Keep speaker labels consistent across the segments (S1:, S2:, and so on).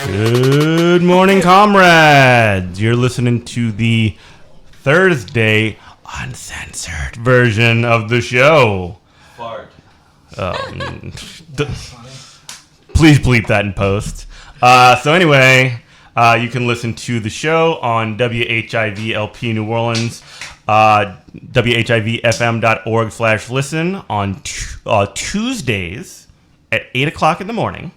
S1: Good morning, comrades. You're listening to the Thursday uncensored version of the show.
S2: Fart.
S1: Please bleep that in post. So anyway, you can listen to the show on WHIV-LP New Orleans, WHIVFM.org/listen on Tuesdays at 8 o'clock in the morning.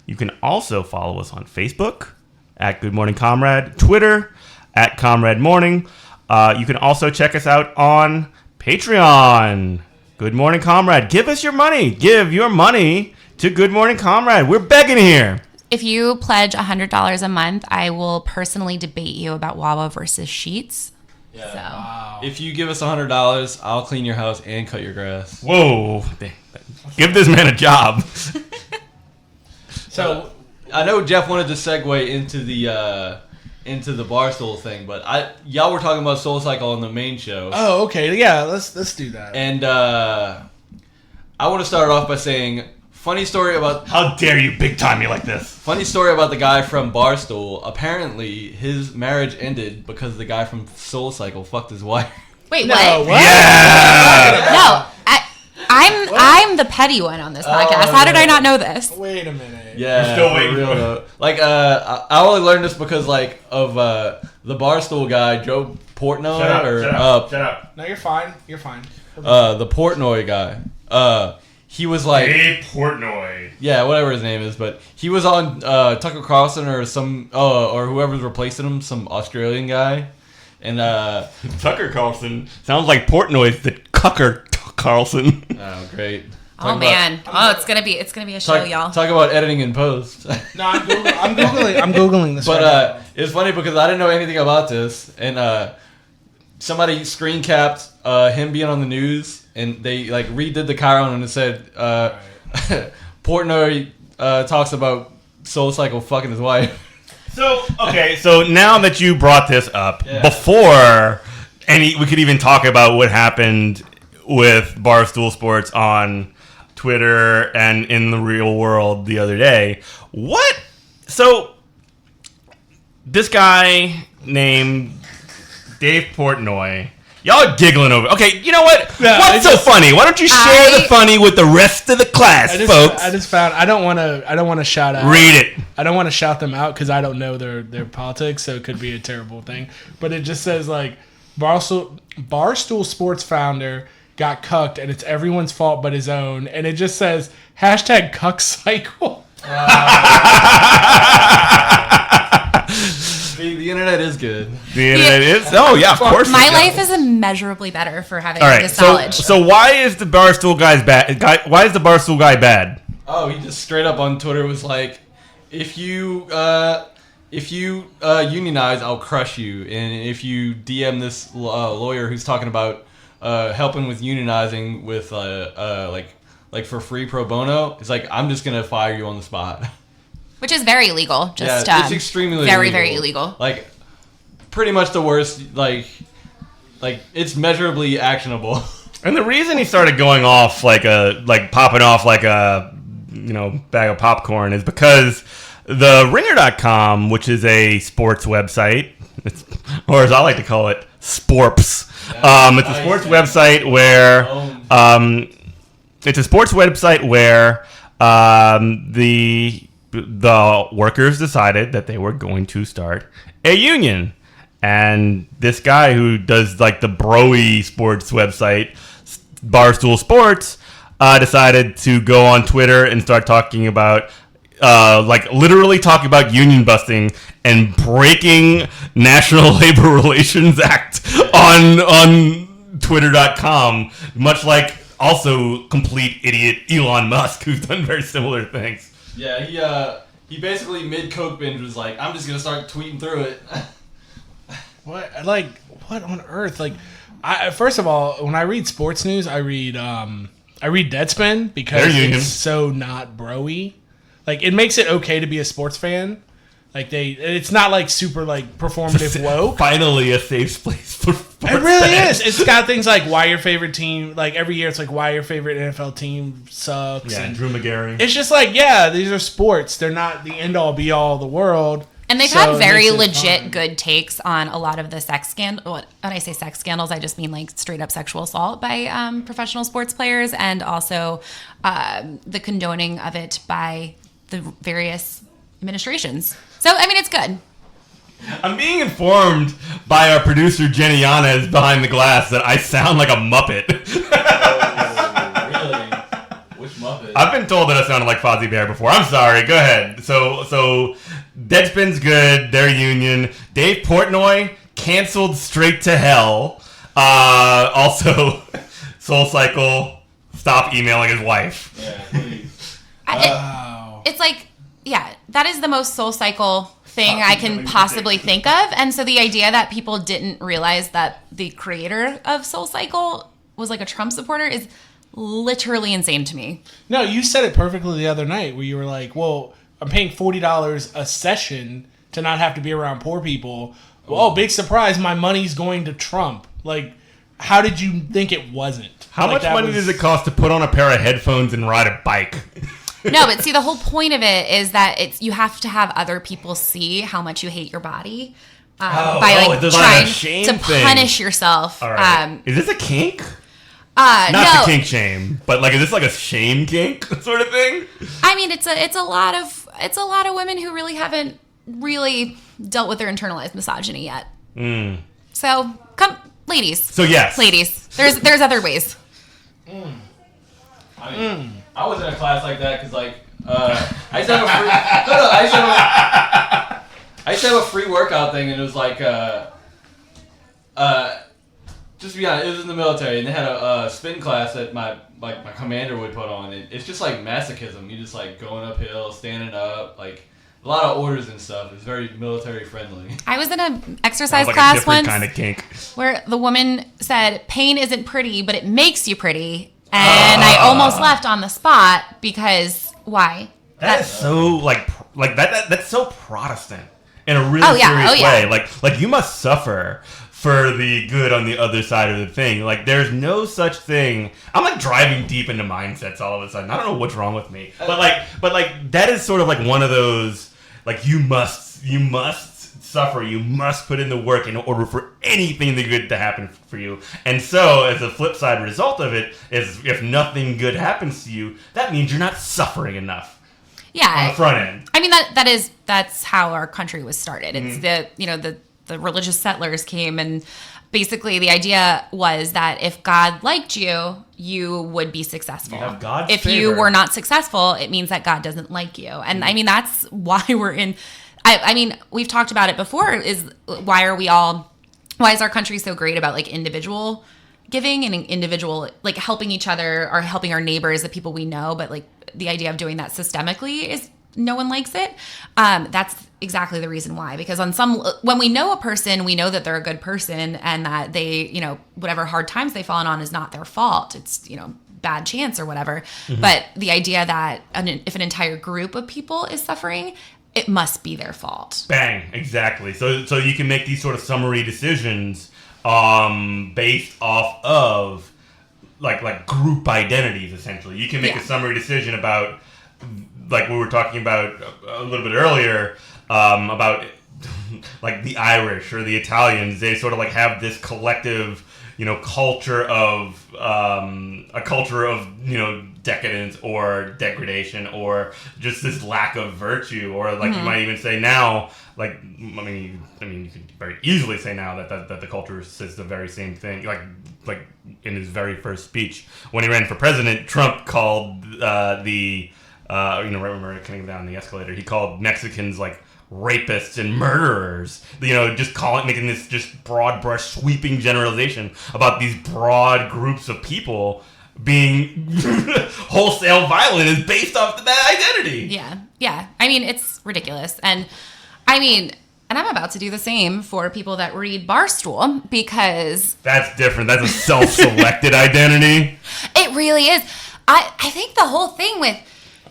S1: You can also follow us on Facebook at Good Morning Comrade, Twitter at Comrade Morning. You can also check us out on Patreon. Good Morning Comrade. Give us your money. Give your money to Good Morning Comrade. We're begging here.
S3: If you pledge $100 a month, I will personally debate you about Wawa versus Sheets.
S2: Yeah.
S3: So.
S2: Wow. If you give us $100, I'll clean your house and cut your grass.
S1: Whoa. Give this man a job.
S2: So I know Jeff wanted to segue into the Barstool thing, but y'all were talking about SoulCycle on the main show.
S4: Oh, okay, yeah, let's do that.
S2: And I want to start off by saying, funny story about.
S1: How dare you big time me like this?
S2: Funny story about the guy from Barstool. Apparently, his marriage ended because the guy from SoulCycle fucked his wife.
S3: Wait,
S4: what?
S1: Yeah.
S3: No, I'm the petty one on this podcast. How did I not know this?
S4: Wait a minute.
S2: Yeah,
S1: we're still waiting.
S2: For real though. Like, I only learned this because of the Barstool guy, Joe Portnoy.
S1: Shut up.
S4: No, you're fine. You're fine.
S2: The Portnoy guy. He was like
S1: Dave Portnoy.
S2: Yeah, whatever his name is, but he was on Tucker Carlson or or whoever's replacing him, some Australian guy, and
S1: Tucker Carlson sounds like Portnoy's the Cucker Carlson.
S2: Oh, great.
S3: It's gonna be a show, y'all.
S2: Talk about editing in post.
S4: No, I'm googling this.
S2: But it's funny because I didn't know anything about this, and somebody screen capped him being on the news, and they like redid the chyron, and it said Portnoy talks about SoulCycle fucking his wife.
S1: So now that you brought this up, before we could even talk about what happened with Barstool Sports on Twitter and in the real world the other day. What? So this guy named Dave Portnoy, y'all are giggling over. Okay, you know what?
S4: No,
S1: what's so funny? Why don't you share the funny with the rest of the class, folks?
S4: I just found. I don't want to shout out.
S1: Read it.
S4: I don't want to shout them out because I don't know their politics, so it could be a terrible thing. But it just says like Barstool Sports founder got cucked, and it's everyone's fault but his own. And it just says #cuckcycle.
S2: The internet is good.
S1: The internet is? Oh, yeah, of course.
S3: My life is immeasurably better for having this knowledge.
S1: So why is the Barstool guy Why is the Barstool guy bad?
S2: Oh, he just straight up on Twitter was like, if you unionize, I'll crush you. And if you DM this lawyer who's talking about helping with unionizing with like for free pro bono, it's like, I'm just gonna fire you on the spot.
S3: Which is very illegal. Just
S2: it's extremely
S3: very,
S2: illegal.
S3: very illegal.
S2: Like, pretty much the worst. Like it's measurably actionable.
S1: And the reason he started going off popping off like a bag of popcorn is because the Ringer.com, which is a sports website, or as I like to call it, Sporps. It's a sports website where the workers decided that they were going to start a union. And this guy who does like the bro-y sports website, Barstool Sports, decided to go on Twitter and start talking about literally talking about union busting and breaking National Labor Relations Act on Twitter.com, much like also complete idiot Elon Musk, who's done very similar things.
S2: Yeah, he basically mid Coke binge was like, I'm just gonna start tweeting through it.
S4: What on earth? Like, first of all, when I read sports news, I read Deadspin because it's so not bro-y. Like, it makes it okay to be a sports fan. Like, it's not like super like performative woke.
S1: Finally, a safe place for sports
S4: It really
S1: fans.
S4: is. It's got things like why your favorite team. Like every year, it's like why your favorite NFL team sucks.
S1: Yeah,
S4: and
S1: Drew McGarry.
S4: It's just like, yeah, these are sports. They're not the end all be all of the world.
S3: And they've had very legit good takes on a lot of the sex scandal. When I say sex scandals, I just mean like straight up sexual assault by professional sports players, and also the condoning of it by the various administrations. So, I mean, it's good.
S1: I'm being informed by our producer Jenny Yanez behind the glass that I sound like a Muppet.
S2: Oh, really? Which Muppet?
S1: I've been told that I sounded like Fozzie Bear before. I'm sorry. Go ahead. So Deadspin's good. Their union. Dave Portnoy canceled straight to hell. Also, SoulCycle, stop emailing his wife.
S2: Yeah, please.
S3: It's like, yeah, that is the most SoulCycle thing I can possibly think of. And so the idea that people didn't realize that the creator of SoulCycle was like a Trump supporter is literally insane to me.
S4: No, you said it perfectly the other night where you were like, well, I'm paying $40 a session to not have to be around poor people. Well, oh, big surprise, my money's going to Trump. Like, how did you think it wasn't?
S1: How much money does it cost to put on a pair of headphones and ride a bike?
S3: No, but see, the whole point of it is that you have to have other people see how much you hate your body by like trying to punish yourself.
S1: All right. Is this a kink?
S3: No.
S1: Not the kink shame, but like, is this like a shame kink sort of thing?
S3: I mean, it's a lot of women who really haven't really dealt with their internalized misogyny yet. So come, ladies.
S1: So yes,
S3: ladies. There's other ways.
S2: I was in a class like that because like I used to have a free workout thing, and it was like just to be honest, it was in the military, and they had a spin class that my commander would put on. It's just like masochism. You just like going uphill, standing up, like a lot of orders and stuff. It's very military friendly.
S3: I was in an exercise
S1: like
S3: class once
S1: kind of kink
S3: where the woman said, "Pain isn't pretty, but it makes you pretty." And I almost left on the spot because why?
S1: That's so like that. That's so Protestant in a really serious way. Like you must suffer for the good on the other side of the thing. Like there's no such thing. I'm like driving deep into mindsets all of a sudden. I don't know what's wrong with me. But like that is sort of like one of those like you must suffer, you must put in the work in order for anything good to happen for you. And so, as a flip side result of it, is if nothing good happens to you, that means you're not suffering enough.
S3: Yeah.
S1: On the front end.
S3: I mean, that's how our country was started. It's the religious settlers came, and basically the idea was that if God liked you, you would be successful.
S1: You have God's
S3: if
S1: favor.
S3: you were not successful, it means that God doesn't like you. And I mean, that's why we're in... I mean, we've talked about it before, is why is our country so great about like individual giving and individual, like helping each other or helping our neighbors, the people we know, but like the idea of doing that systemically is no one likes it. That's exactly the reason why, because when we know a person, we know that they're a good person and that they, whatever hard times they've fallen on is not their fault. It's, bad chance or whatever. Mm-hmm. But the idea that if an entire group of people is suffering, it must be their fault.
S1: Bang, exactly. So you can make these sort of summary decisions based off of like group identities, essentially. You can make a summary decision about, like we were talking about a little bit earlier, about like the Irish or the Italians. They sort of like have this collective, culture of a culture of decadence or degradation or just this lack of virtue, or like you might even say now, like I mean you could very easily say now that the culture says the very same thing. Like in his very first speech when he ran for president, Trump called right when we were coming down the escalator, he called Mexicans like rapists and murderers. Just making this just broad brush sweeping generalization about these broad groups of people being wholesale violent is based off that identity.
S3: Yeah. I mean, it's ridiculous. And I'm about to do the same for people that read Barstool, because
S1: that's different. That's a self-selected identity.
S3: It really is. I think the whole thing with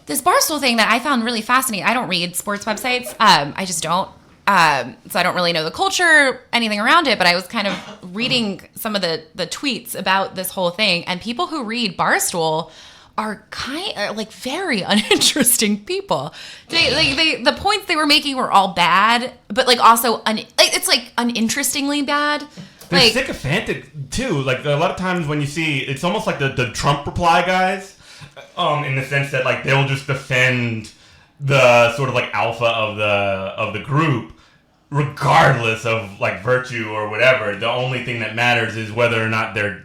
S3: this Barstool thing that I found really fascinating. I don't read sports websites. I just don't. So I don't really know the culture, anything around it, but I was kind of reading some of the tweets about this whole thing, and people who read Barstool are very uninteresting people. The points they were making were all bad, but also it's uninterestingly bad.
S1: They're sycophantic too. Like a lot of times when you see, it's almost like the Trump reply guys, in the sense that they'll just defend the sort of alpha of the group, regardless of virtue or whatever. The only thing that matters is whether or not they're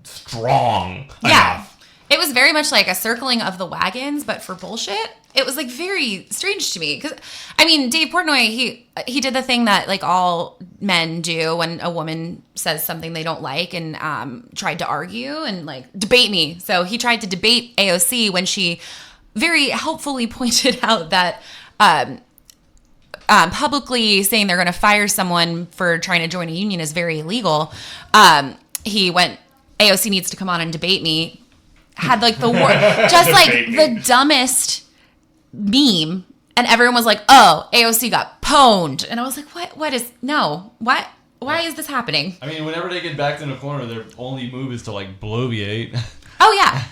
S1: strong enough.
S3: It was very much like a circling of the wagons, but for bullshit. It was very strange to me, because Dave Portnoy, he did the thing that all men do when a woman says something they don't like, and tried to argue and debate me. So he tried to debate AOC when she very helpfully pointed out that publicly saying they're going to fire someone for trying to join a union is very illegal. He went, AOC needs to come on and debate me. Had the the dumbest meme, and everyone was like, "Oh, AOC got pwned," and I was like, "What? What is no? What? Why is this happening?"
S2: Whenever they get backed in a corner, their only move is to bloviate.
S3: Oh yeah.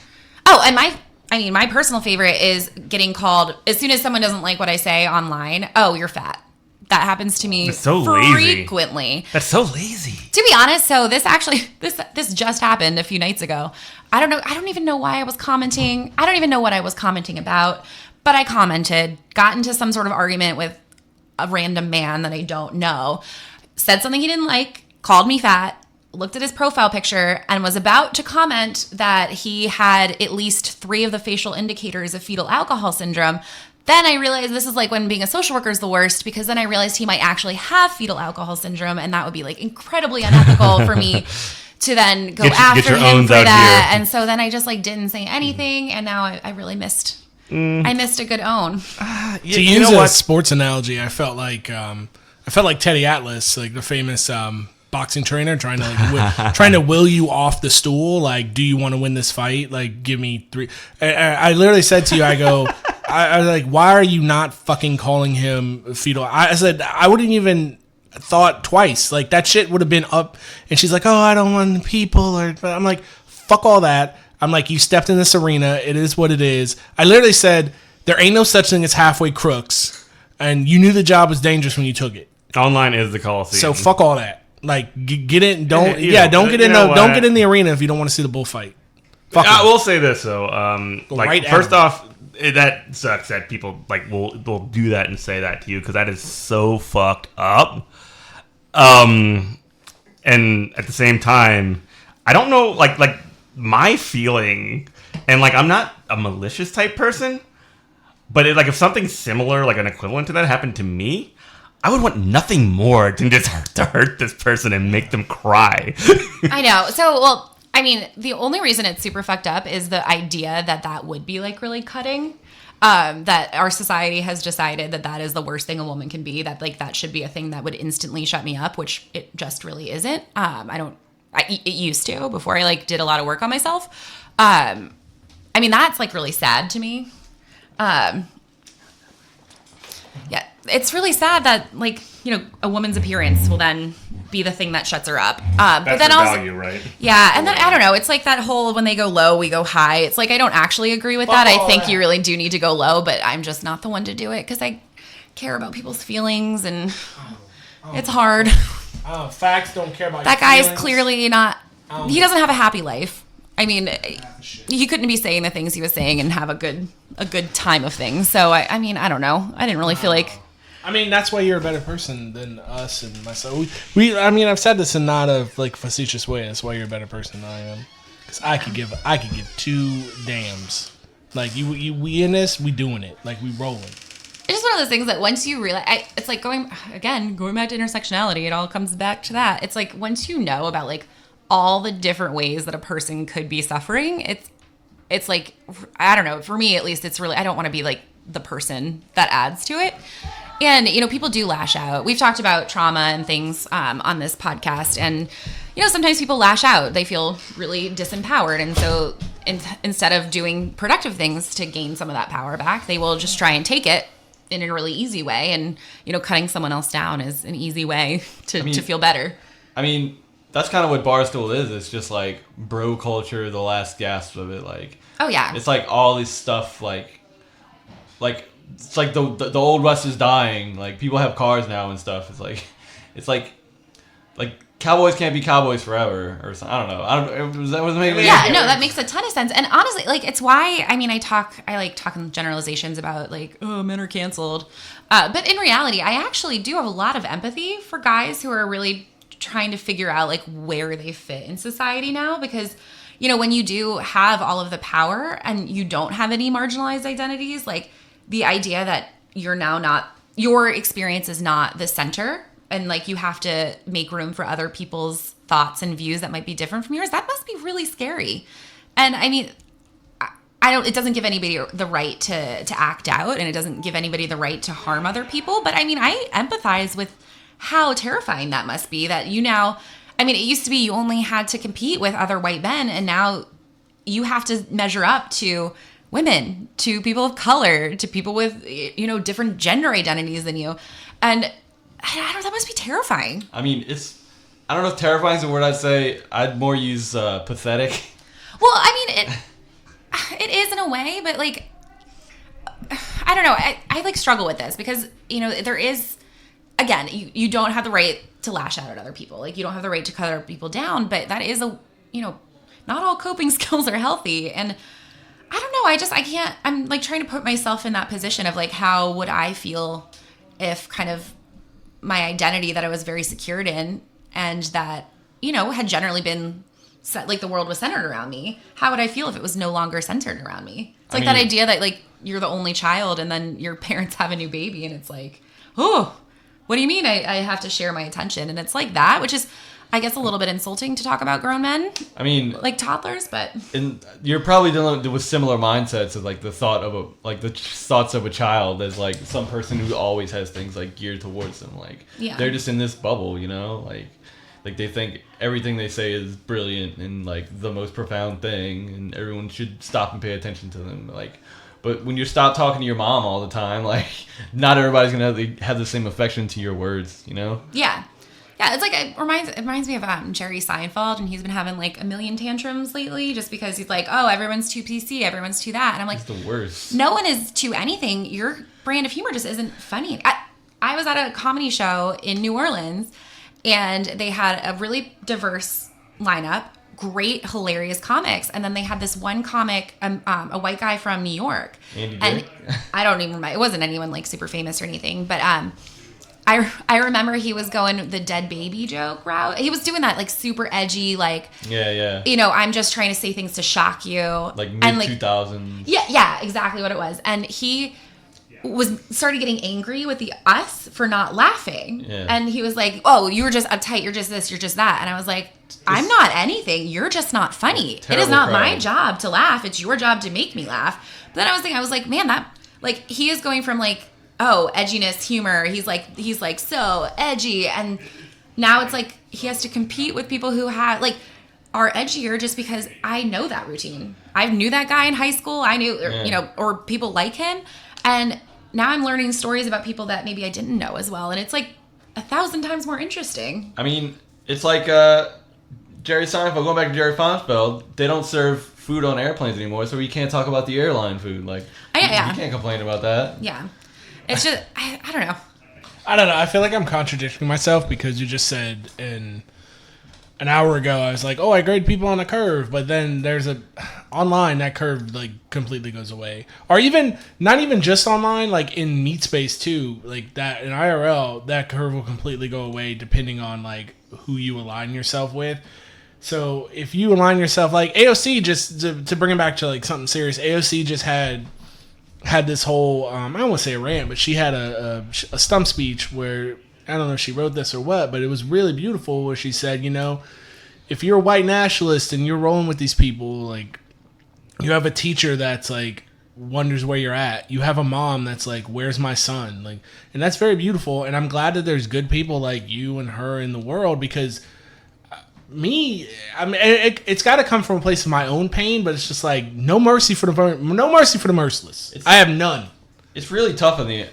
S3: Oh, and my personal favorite is getting called as soon as someone doesn't like what I say online. Oh, you're fat. That happens to me frequently.
S1: That's so lazy.
S3: To be honest, so this just happened a few nights ago. I don't know. I don't even know why I was commenting. I don't even know what I was commenting about, but I commented, got into some sort of argument with a random man that I don't know, said something he didn't like, called me fat, looked at his profile picture, and was about to comment that he had at least 3 of the facial indicators of fetal alcohol syndrome. Then I realized this is when being a social worker is the worst, because then I realized he might actually have fetal alcohol syndrome, and that would be incredibly unethical for me to then go after him for that. Here. And so then I just didn't say anything, and now I really missed. I missed a good own.
S4: To use a sports analogy, I felt like Teddy Atlas, the famous boxing trainer, trying to will you off the stool. Do you want to win this fight? Give me 3. I literally said to you, I go. I was why are you not fucking calling him fetal? I said, I wouldn't even thought twice. That shit would have been up. And she's like, oh, I don't want people. But I'm like, fuck all that. I'm like, you stepped in this arena. It is what it is. I literally said, there ain't no such thing as halfway crooks. And you knew the job was dangerous when you took it.
S1: Online is the Coliseum.
S4: So fuck all that. Get in. Don't get in the arena if you don't want to see the bullfight.
S1: I will say this though. First off, that sucks that people will do that and say that to you, because that is so fucked up. And at the same time, I don't know my feeling, and I'm not a malicious type person, but if something similar, an equivalent to that happened to me, I would want nothing more than just to hurt this person and make them cry.
S3: I know. So the only reason it's super fucked up is the idea that would be really cutting. That our society has decided that is the worst thing a woman can be. That that should be a thing that would instantly shut me up, which it just really isn't. It used to before I did a lot of work on myself. That's really sad to me. Yeah, it's really sad that a woman's appearance will then be the thing that shuts her up. But then also value, right? Yeah, and then I don't know. It's that whole when they go low, we go high. It's I don't actually agree with that. I think you really do need to go low, but I'm just not the one to do it because I care about people's feelings, and it's hard.
S4: Facts don't care about
S3: that guy is clearly not. He doesn't have a happy life. He couldn't be saying the things he was saying and have a good time of things. So I don't know. I didn't really feel like.
S4: That's why you're a better person than us and myself. I've said this in not a facetious way. That's why you're a better person than I am. Because I could give 2 dams. We in this, we doing it. We rolling.
S3: I just one of those things that once you realize, it's like going back to intersectionality, it all comes back to that. It's like once you know about like all the different ways that a person could be suffering, it's like, I don't know, for me at least, it's really, I don't want to be like the person that adds to it. And, you know, people do lash out. We've talked about trauma and things on this podcast. And, you know, sometimes people lash out. They feel really disempowered. And so instead of doing productive things to gain some of that power back, they will just try and take it in a really easy way. And, you know, cutting someone else down is an easy way to feel better. I
S2: mean, that's kind of what Barstool is. It's just like bro culture, the last gasp of it. Like,
S3: oh, yeah.
S2: It's like all this stuff like it's like the old West is dying. Like people have cars now and stuff. It's like cowboys can't be cowboys forever or something. I don't know. That was making
S3: that makes a ton of sense. And honestly, like it's why I like talking generalizations about like, oh, men are canceled. But in reality, I actually do have a lot of empathy for guys who are really trying to figure out like where they fit in society now, because you know when you do have all of the power and you don't have any marginalized identities, like the idea that your experience is not the center and like you have to make room for other people's thoughts and views that might be different from yours, that must be really scary. And I mean, it doesn't give anybody the right to act out, and it doesn't give anybody the right to harm other people. But I mean, I empathize with how terrifying that must be that it used to be you only had to compete with other white men, and now you have to measure up to women, to people of color, to people with, you know, different gender identities than you. And I don't know, that must be terrifying.
S2: I mean, I don't know if terrifying is the word I'd say. I'd more use pathetic.
S3: Well, I mean, it is in a way, but like, I don't know. I like struggle with this because, you know, there is, again, you don't have the right to lash out at other people. Like you don't have the right to cut other people down, but that is not all coping skills are healthy. And I don't know. I can't, I'm like trying to put myself in that position of like, how would I feel if kind of my identity that I was very secured in and that, you know, had generally been set, like the world was centered around me. How would I feel if it was no longer centered around me? It's like that idea that like you're the only child and then your parents have a new baby and it's like, oh, what do you mean I have to share my attention? And it's like that, which is, I guess, a little bit insulting to talk about grown men. I mean, like toddlers, but
S2: you're probably dealing with similar mindsets of like the thoughts of a child as like some person who always has things like geared towards them. Like they're just in this bubble, you know, like they think everything they say is brilliant and like the most profound thing, and everyone should stop and pay attention to them. Like, but when you stop talking to your mom all the time, like not everybody's gonna have the same affection to your words, you know?
S3: Yeah. Yeah, it's like it reminds me of Jerry Seinfeld, and he's been having like a million tantrums lately just because he's like, oh, everyone's too PC, everyone's too that, and I'm like,
S2: it's the worst.
S3: No one is too anything. Your brand of humor just isn't funny. I was at a comedy show in New Orleans, and they had a really diverse lineup, great, hilarious comics, and then they had this one comic, a white guy from New York, and I don't even remember. It wasn't anyone like super famous or anything, but I remember he was going the dead baby joke route. He was doing that like super edgy, like you know, I'm just trying to say things to shock you,
S2: like mid-2000s.
S3: Yeah, exactly what it was. And he started getting angry with us for not laughing. Yeah. And he was like, "Oh, you were just uptight. You're just this. You're just that." And I was like, "I'm not anything. You're just not funny. It is not my job to laugh. It's your job to make me laugh." But then I was like, man, that like he is going from like, oh, edginess, humor. He's like so edgy, and now it's like he has to compete with people who have like are edgier just because I know that routine. I knew that guy in high school. I knew, or people like him, and now I'm learning stories about people that maybe I didn't know as well, and it's like 1,000 times more interesting.
S2: I mean, it's like Jerry Seinfeld. Going back to Jerry Seinfeld, they don't serve food on airplanes anymore, so we can't talk about the airline food. Like, you can't complain about that.
S3: Yeah. It's just, I don't know.
S4: I don't know. I feel like I'm contradicting myself because you just said an hour ago, I was like, oh, I grade people on a curve. But then online, that curve like completely goes away. Or even, not even just online, like in meat space too. Like that in IRL, that curve will completely go away depending on like who you align yourself with. So if you align yourself, like AOC, just to bring it back to like something serious, AOC just had had this whole I don't want to say a rant, but she had a stump speech where I don't know if she wrote this or what, but it was really beautiful where she said, if you're a white nationalist and you're rolling with these people, like, you have a teacher that's like wonders where you're at. You have a mom that's like, where's my son? Like, and that's very beautiful. And I'm glad that there's good people like you and her in the world, because it's got to come from a place of my own pain, but it's just like no mercy for the merciless. I have none.
S2: It's really tough on the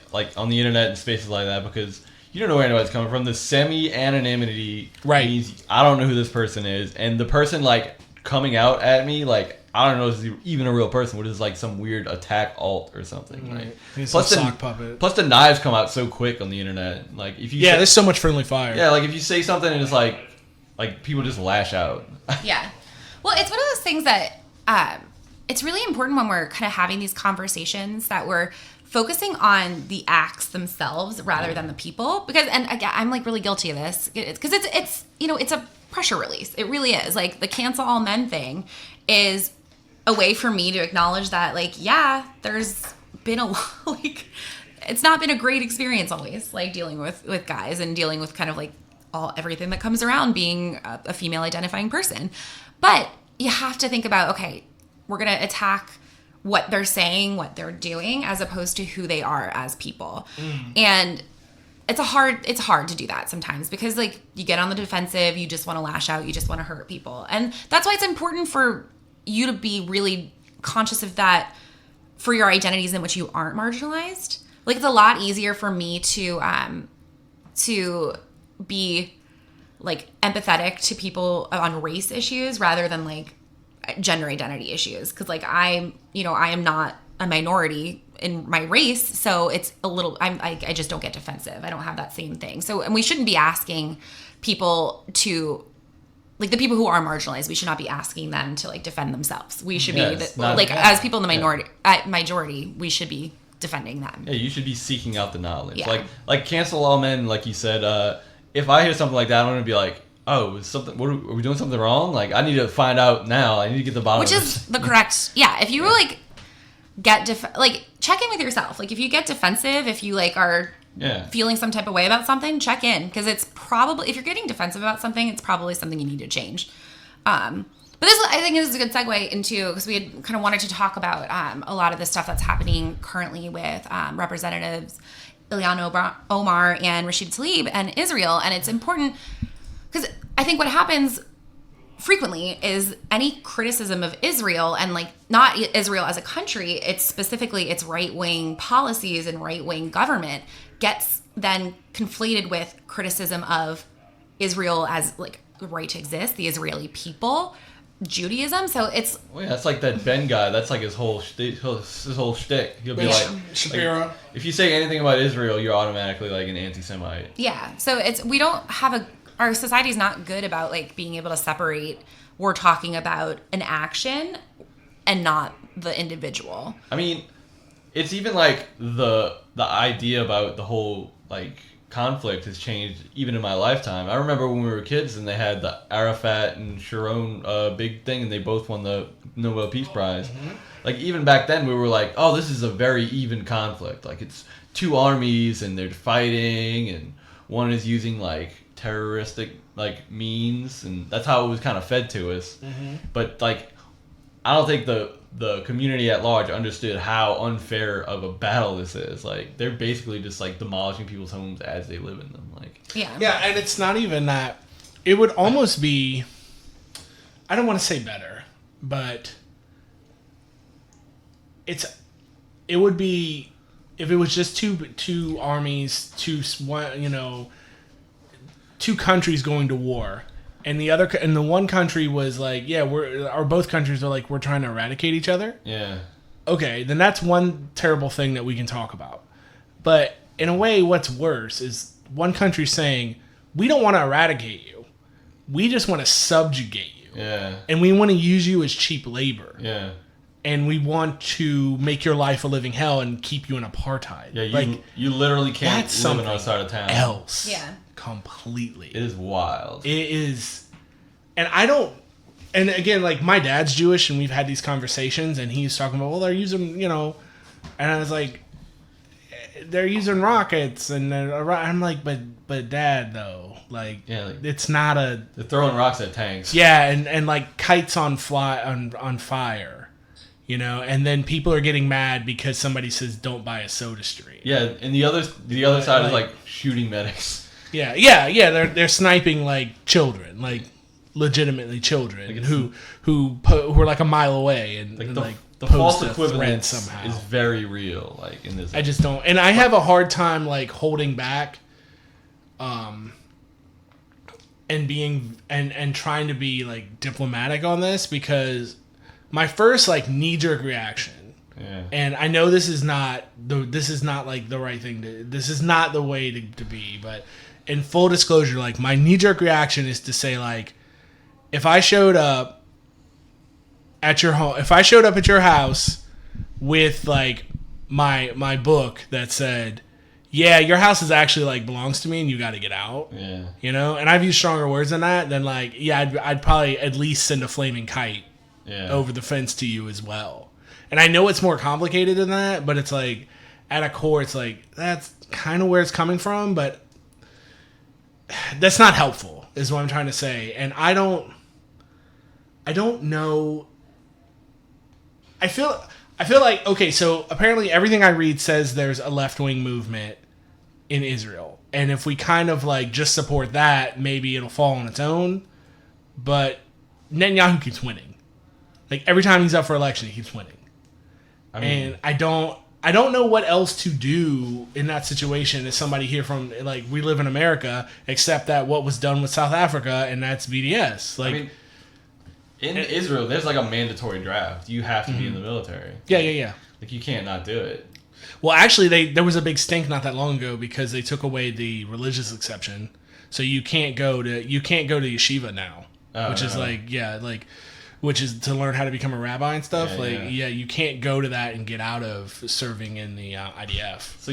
S2: internet and spaces like that, because you don't know where anybody's coming from. The semi-anonymity means I don't know who this person is, and the person like coming out at me, like, I don't know if this is even a real person. What is like some weird attack alt or something?
S4: Right.
S2: Like,
S4: plus sock puppet.
S2: Plus the knives come out so quick on the internet. Like if you
S4: there's so much friendly fire.
S2: Yeah, like if you say something and it's like people just lash out.
S3: Yeah. Well, it's one of those things that it's really important when we're kind of having these conversations that we're focusing on the acts themselves rather than the people, because, and again, I'm like really guilty of this, because it's it's a pressure release. It really is. Like the cancel all men thing is a way for me to acknowledge that, like, yeah, there's been a like, it's not been a great experience always, like dealing with guys and dealing with kind of like everything that comes around being a female identifying person. But you have to think about, okay, we're going to attack what they're saying, what they're doing, as opposed to who they are as people. And it's hard to do that sometimes, because like you get on the defensive, you just want to lash out, you just want to hurt people. And that's why it's important for you to be really conscious of that for your identities in which you aren't marginalized. Like, it's a lot easier for me to be like empathetic to people on race issues rather than like gender identity issues, because like I am not a minority in my race, so it's a little I just don't get defensive. I don't have that same thing. So, and we shouldn't be asking people to, like, the people who are marginalized, we should not be asking them to like defend themselves. We should be as people in the majority, we should be defending them.
S2: Yeah, you should be seeking out the knowledge.
S3: Yeah.
S2: Like cancel all men, like you said. If I hear something like that, I'm gonna be like, oh, is something? Are we doing something wrong? Like, I need to find out now. I need to get the bottom.
S3: Which
S2: of
S3: is
S2: this.
S3: the correct. Yeah, if you like get check in with yourself. Like, if you get defensive, if you like are feeling some type of way about something, check in, because it's probably, if you're getting defensive about something, it's probably something you need to change. But this, I think, is a good segue into, because we had kind of wanted to talk about a lot of the stuff that's happening currently with Representatives Ilhan Omar and Rashid Tlaib and Israel. And it's important because I think what happens frequently is any criticism of Israel, and like not Israel as a country, it's specifically its right-wing policies and right-wing government, gets then conflated with criticism of Israel as like the right to exist, the Israeli people, Judaism. So it's
S2: that's like that Ben guy. That's like his whole shtick. He'll be like
S4: Shapiro.
S2: If you say anything about Israel, you're automatically like an anti-Semite.
S3: Yeah. So we don't have our society is not good about like being able to separate. We're talking about an action and not the individual.
S2: I mean, it's even like the idea about the whole like conflict has changed even in my lifetime. I remember when we were kids and they had the Arafat and Sharon big thing, and they both won the Nobel Peace Prize. Mm-hmm. Like, even back then we were like, oh, this is a very even conflict. Like, it's two armies and they're fighting, and one is using like terroristic like means, and that's how it was kind of fed to us. Mm-hmm. But like, I don't think the community at large understood how unfair of a battle this is. Like, they're basically just like demolishing people's homes as they live in them. Like,
S4: yeah, and it's not even that. It would almost be, I don't want to say better, but it would be if it was just two armies, two countries going to war. And the one country was like, both countries are like, we're trying to eradicate each other.
S2: Yeah.
S4: Okay, then that's one terrible thing that we can talk about. But in a way, what's worse is one country saying, we don't want to eradicate you. We just want to subjugate you.
S2: Yeah.
S4: And we want to use you as cheap labor.
S2: Yeah.
S4: And we want to make your life a living hell and keep you in apartheid.
S2: Yeah, you literally can't live on our side of town.
S4: Else.
S3: Yeah.
S4: Completely.
S2: It is wild.
S4: It is. And again, like, my dad's Jewish and we've had these conversations, and he's talking about, well, they're using, And I was like, they're using rockets, and I'm like, but Dad, though, like, it's not a.
S2: They're throwing rocks at tanks.
S4: Yeah, and like kites on fire, you know, and then people are getting mad because somebody says don't buy a Soda Stream.
S2: Yeah, and the other side is like shooting medics.
S4: Yeah. They're sniping like children, like legitimately children, like who are like a mile away, and
S2: the false equivalence
S4: somehow
S2: is very real. Like in this,
S4: I just don't, and I have a hard time like holding back, and being and trying to be like diplomatic on this, because my first like knee-jerk reaction, and I know this is not like the right thing this is not the way to be, but in full disclosure, like my knee-jerk reaction is to say, like, if I showed up at your home, if I showed up at your house with like my book that said, yeah, your house is actually like belongs to me and you got to get out.
S2: Yeah.
S4: You know, and I've used stronger words than that. Then like, yeah, I'd probably at least send a flaming kite over the fence to you as well. And I know it's more complicated than that, but it's like at a core, it's like that's kind of where it's coming from, but that's not helpful, is what I'm trying to say. And I don't know. I feel like, okay, so apparently everything I read says there's a left-wing movement in Israel. And if we kind of like just support that, maybe it'll fall on its own. But Netanyahu keeps winning. Like every time he's up for election, he keeps winning. I mean, and I don't know what else to do in that situation as somebody here from, like, we live in America, except that what was done with South Africa, and that's BDS. Like, I mean,
S2: in Israel, there's like a mandatory draft. You have to be in the military.
S4: Yeah.
S2: Like, you can't not do it.
S4: Well, actually, there was a big stink not that long ago because they took away the religious exception, so you can't go to yeshiva now, which is to learn how to become a rabbi and stuff. You can't go to that and get out of serving in the IDF.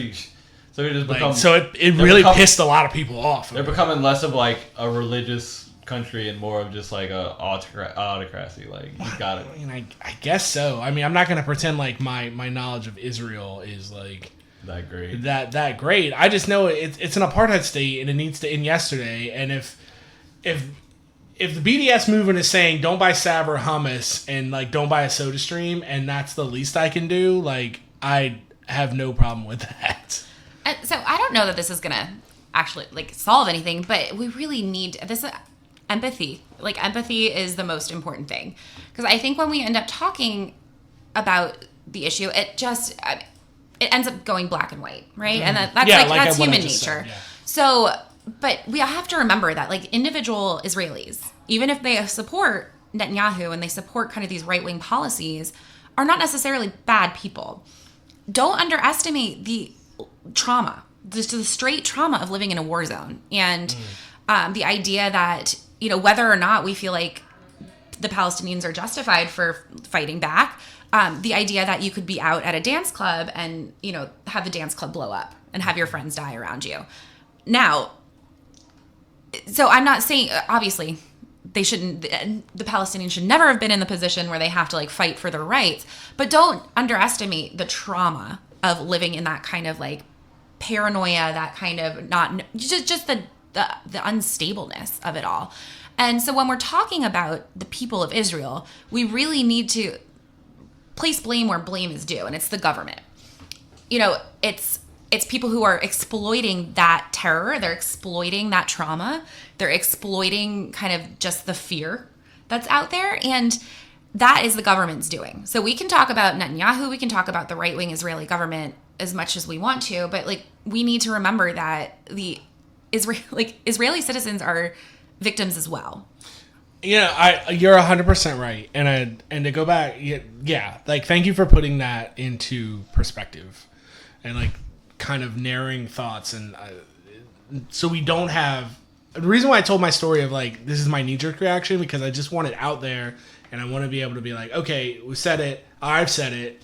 S4: It really pissed a lot of people off.
S2: They're becoming less of like a religious country and more of just like a autocracy. Like, you got it.
S4: I mean, I guess so. I mean, I'm not going to pretend like my knowledge of Israel is like
S2: that great.
S4: That great. I just know it's an apartheid state and it needs to end yesterday. And if the BDS movement is saying don't buy Sab or hummus and like don't buy a Soda Stream, and that's the least I can do, like, I have no problem with that.
S3: And so I don't know that this is gonna actually like solve anything, but we really need this empathy. Like, empathy is the most important thing, because I think when we end up talking about the issue, it ends up going black and white, right? And that's human nature. Said, yeah. So, but we have to remember that, like, individual Israelis, even if they support Netanyahu and they support kind of these right-wing policies, are not necessarily bad people. Don't underestimate the trauma, just the straight trauma of living in a war zone. And the idea that, you know, whether or not we feel like the Palestinians are justified for fighting back, the idea that you could be out at a dance club and, you know, have the dance club blow up and have your friends die around you. Now, so I'm not saying, obviously, the Palestinians should never have been in the position where they have to like fight for their rights, but don't underestimate the trauma of living in that kind of like paranoia, that kind of just the unstableness of it all. And so when we're talking about the people of Israel, we really need to place blame where blame is due, and it's the government. You know, it's people who are exploiting that terror, they're exploiting that trauma, they're exploiting kind of just the fear that's out there, and that is the government's doing. So we can talk about Netanyahu, we can talk about the right-wing Israeli government as much as we want to, but like, we need to remember that the Israeli citizens are victims as well.
S4: Yeah, you're 100% right, and to go back, yeah, like, thank you for putting that into perspective, and like kind of narrowing thoughts, and so we don't have the reason why I told my story of like this is my knee-jerk reaction, because I just want it out there, and I want to be able to be like, okay, we said it, I've said it,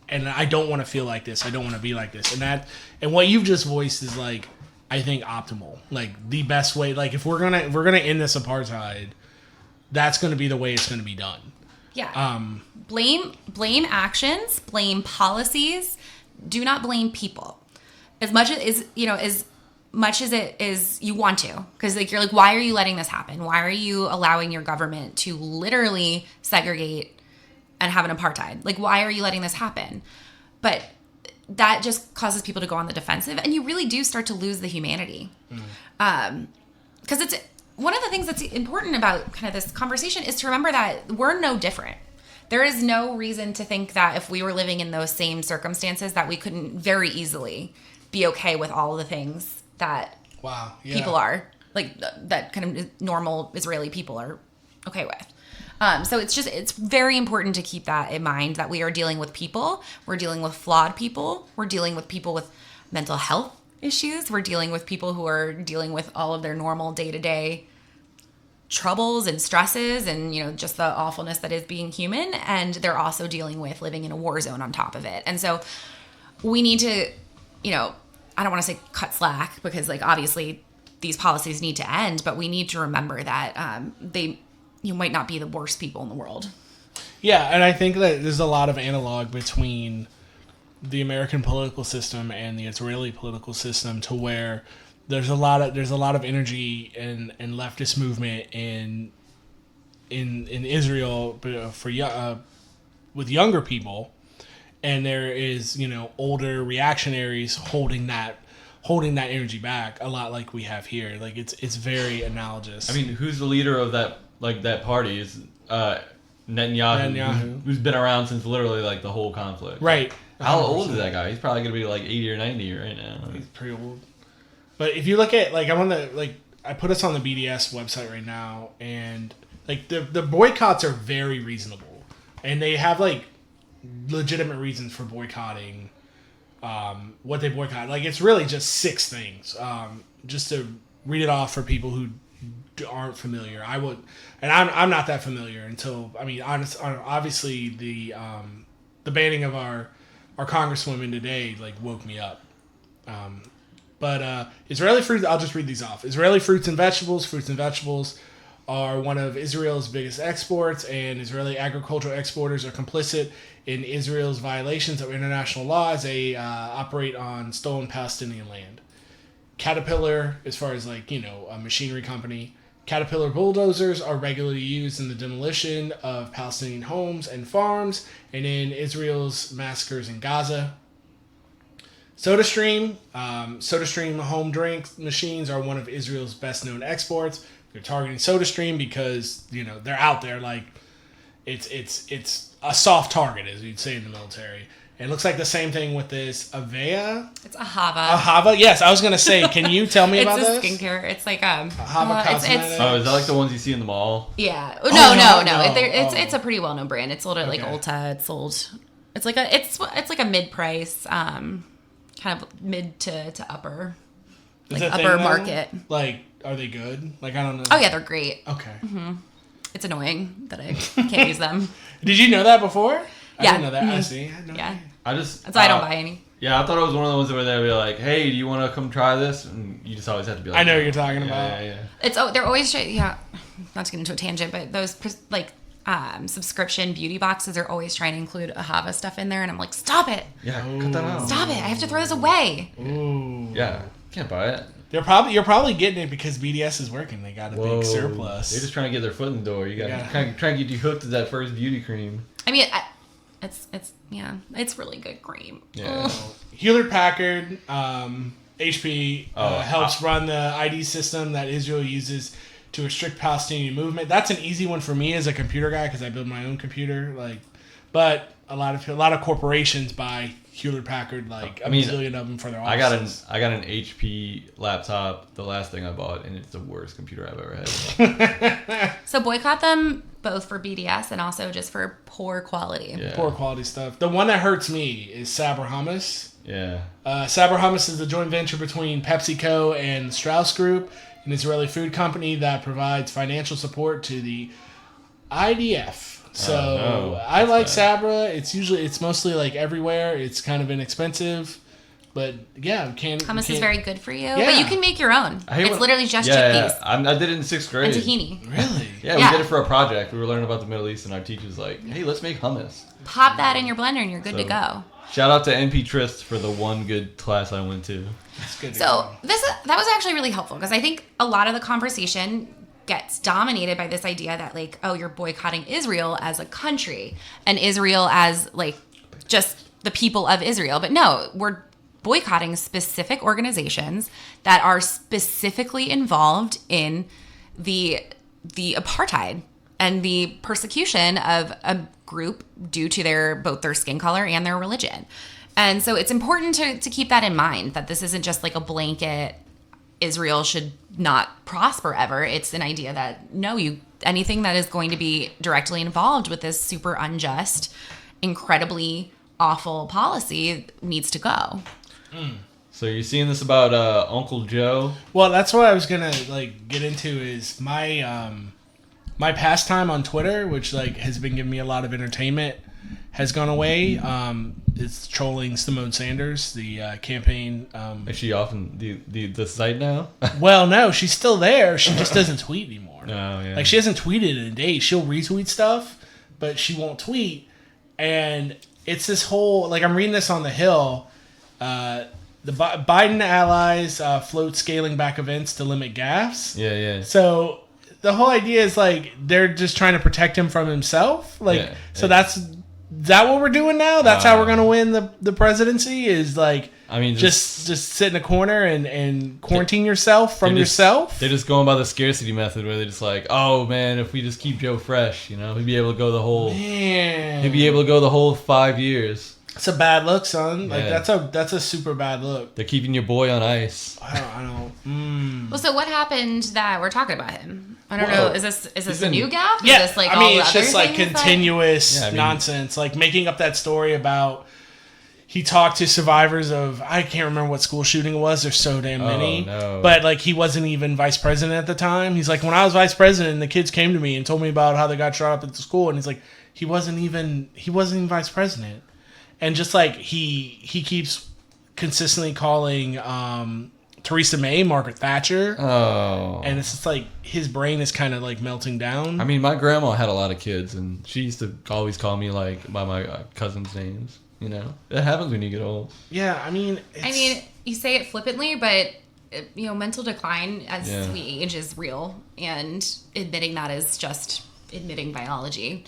S4: and I don't want to feel like this, I don't want to be like this, and what you've just voiced is like, I think, optimal, like the best way. Like, if we're gonna end this apartheid, that's gonna be the way it's gonna be done.
S3: Yeah. Blame actions, blame policies. Do not blame people. As much as it is you want to, because like you're like, why are you letting this happen? Why are you allowing your government to literally segregate and have an apartheid? Like, why are you letting this happen? But that just causes people to go on the defensive, and you really do start to lose the humanity. Because it's one of the things that's important about kind of this conversation is to remember that we're no different. There is no reason to think that if we were living in those same circumstances that we couldn't very easily be okay with all the things that people are, like that kind of normal Israeli people are okay with. So it's very important to keep that in mind, that we are dealing with people. We're dealing with flawed people. We're dealing with people with mental health issues. We're dealing with people who are dealing with all of their normal day-to-day troubles and stresses and, just the awfulness that is being human. And they're also dealing with living in a war zone on top of it. And so we need to, I don't want to say cut slack, because like obviously these policies need to end, but we need to remember that you might not be the worst people in the world.
S4: Yeah, and I think that there's a lot of analog between the American political system and the Israeli political system, to where there's a lot of energy and leftist movement in Israel with younger people, and there is older reactionaries holding that energy back, a lot like we have here. Like it's very analogous.
S2: I mean, who's the leader of that party? Is Netanyahu, who's been around since literally like the whole conflict.
S4: Right.
S2: How old is that guy? He's probably gonna be like 80 or 90 right now.
S4: He's pretty old. But if you look at I put us on the BDS website right now, and like the boycotts are very reasonable, and they have like legitimate reasons for boycotting what they boycott. Like it's really just 6 things. Just to read it off for people who aren't familiar. I would, and I'm not that familiar until, obviously the banning of our congresswoman today like woke me up. But Israeli fruit, I'll just read these off. Israeli fruits and vegetables are one of Israel's biggest exports, and Israeli agricultural exporters are complicit in Israel's violations of international law as they operate on stolen Palestinian land. Caterpillar, as far as a machinery company, Caterpillar bulldozers are regularly used in the demolition of Palestinian homes and farms, and in Israel's massacres in Gaza. SodaStream home drink machines are one of Israel's best-known exports. They're targeting SodaStream because they're out there, like it's a soft target, as you'd say in the military. And it looks like the same thing with this Avea.
S3: It's Ahava.
S4: Ahava, yes. I was gonna say, can you tell me about this?
S3: It's a skincare. It's like
S4: Ahava Cosmetics.
S2: Is that like the ones you see in the mall?
S3: Yeah. No. It's a pretty well-known brand. It's sold at like Ulta. It's sold. It's like a mid-price, kind of mid to upper, upper market.
S4: Like, are they good? Like, I don't know.
S3: Oh yeah, they're great.
S4: Okay.
S3: Mm-hmm. It's annoying that I can't use them.
S4: Did you know that before? I
S3: Yeah.
S4: didn't know that.
S3: Mm-hmm.
S4: I see. I had no idea.
S3: That's why I don't buy any.
S2: Yeah, I thought it was one of the ones where they'd be like, "Hey, do you want to come try this?" And you just always have to be like,
S4: I know what you're talking about.
S2: Yeah.
S3: They're always not to get into a tangent, but those subscription beauty boxes are always trying to include Ahava stuff in there, and I'm like, stop it!
S2: Yeah, cut that out.
S3: Stop it! I have to throw this away.
S4: Ooh.
S2: Yeah, can't buy it.
S4: You're probably getting it because BDS is working. They got a big surplus.
S2: They're just trying to get their foot in the door. You got to try and get you hooked to that first beauty cream.
S3: I mean, it's really good cream.
S2: Yeah.
S4: Hewlett Packard, HP helps run the ID system that Israel uses to restrict Palestinian movement. That's an easy one for me as a computer guy because I build my own computer. But a lot of corporations buy Hewlett Packard bazillion of them for their offices.
S2: I got an HP laptop, the last thing I bought, and it's the worst computer I've ever had.
S3: So boycott them both for BDS and also just for poor quality.
S2: Yeah.
S4: Poor quality stuff. The one that hurts me is Sabra Hummus.
S2: Yeah.
S4: Sabra Hummus is a joint venture between PepsiCo and Strauss Group, an Israeli food company that provides financial support to the IDF. So I like Sabra. It's mostly like everywhere. It's kind of inexpensive. But yeah,
S3: hummus is very good for you.
S4: Yeah.
S3: But you can make your own. It's literally just chickpeas.
S2: I did it in 6th grade.
S3: And tahini.
S4: Really?
S2: Yeah, we did it for a project. We were learning about the Middle East, and our teacher was like, "Hey, let's make hummus."
S3: Pop that in your blender, and you're good to go.
S2: Shout out to NP Trist for the one good class I went to.
S4: That's good.
S3: So that was actually really helpful because I think a lot of the conversation gets dominated by this idea that like, oh, you're boycotting Israel as a country and Israel as like just the people of Israel. But no, we're boycotting specific organizations that are specifically involved in the apartheid and the persecution of a group due to both their skin color and their religion. And so it's important to keep that in mind, that this isn't just like a blanket Israel should not prosper ever. It's an idea that no, anything that is going to be directly involved with this super unjust, incredibly awful policy needs to go.
S2: So you're seeing this about Uncle Joe?
S4: Well, that's what I was gonna like get into is my my pastime on Twitter, which like has been giving me a lot of entertainment, has gone away. It's trolling Simone Sanders, the campaign.
S2: Is she off the site now?
S4: Well, no, she's still there. She just doesn't tweet anymore.
S2: Oh, yeah.
S4: Like she hasn't tweeted in a day. She'll retweet stuff, but she won't tweet. And it's this whole like I'm reading this on the Hill. The Biden allies float scaling back events to limit gaffes.
S2: Yeah.
S4: So the whole idea is like they're just trying to protect him from himself. Like is that what we're doing now? That's how we're gonna win the presidency? Is like
S2: I mean
S4: just sit in a corner and quarantine yourself from yourself?
S2: They're just going by the scarcity method where they're just like, oh man, if we just keep Joe fresh, you know, he'd be able to go the whole 5 years.
S4: It's a bad look, son. Like that's a super bad look.
S2: They're keeping your boy on ice.
S4: I don't.
S3: Well, so what happened that we're talking about him? I don't know. Is this a new gaffe?
S4: Yeah,
S3: Is this like
S4: I mean,
S3: all
S4: it's
S3: the
S4: just
S3: other
S4: like
S3: things
S4: continuous nonsense, like making up that story about he talked to survivors of I can't remember what school shooting it was. There's so damn many,
S2: no.
S4: But like he wasn't even vice president at the time. He's like, when I was vice president, the kids came to me and told me about how they got shot up at the school, and he's like, he wasn't even vice president. And just like he keeps consistently calling Theresa May Margaret Thatcher.
S2: Oh.
S4: And it's just like his brain is kind of like melting down.
S2: I mean, my grandma had a lot of kids, and she used to always call me like by my cousins' names. You know, it happens when you get old.
S4: Yeah, I mean,
S3: you say it flippantly, but mental decline as we age is real, and admitting that is just admitting biology.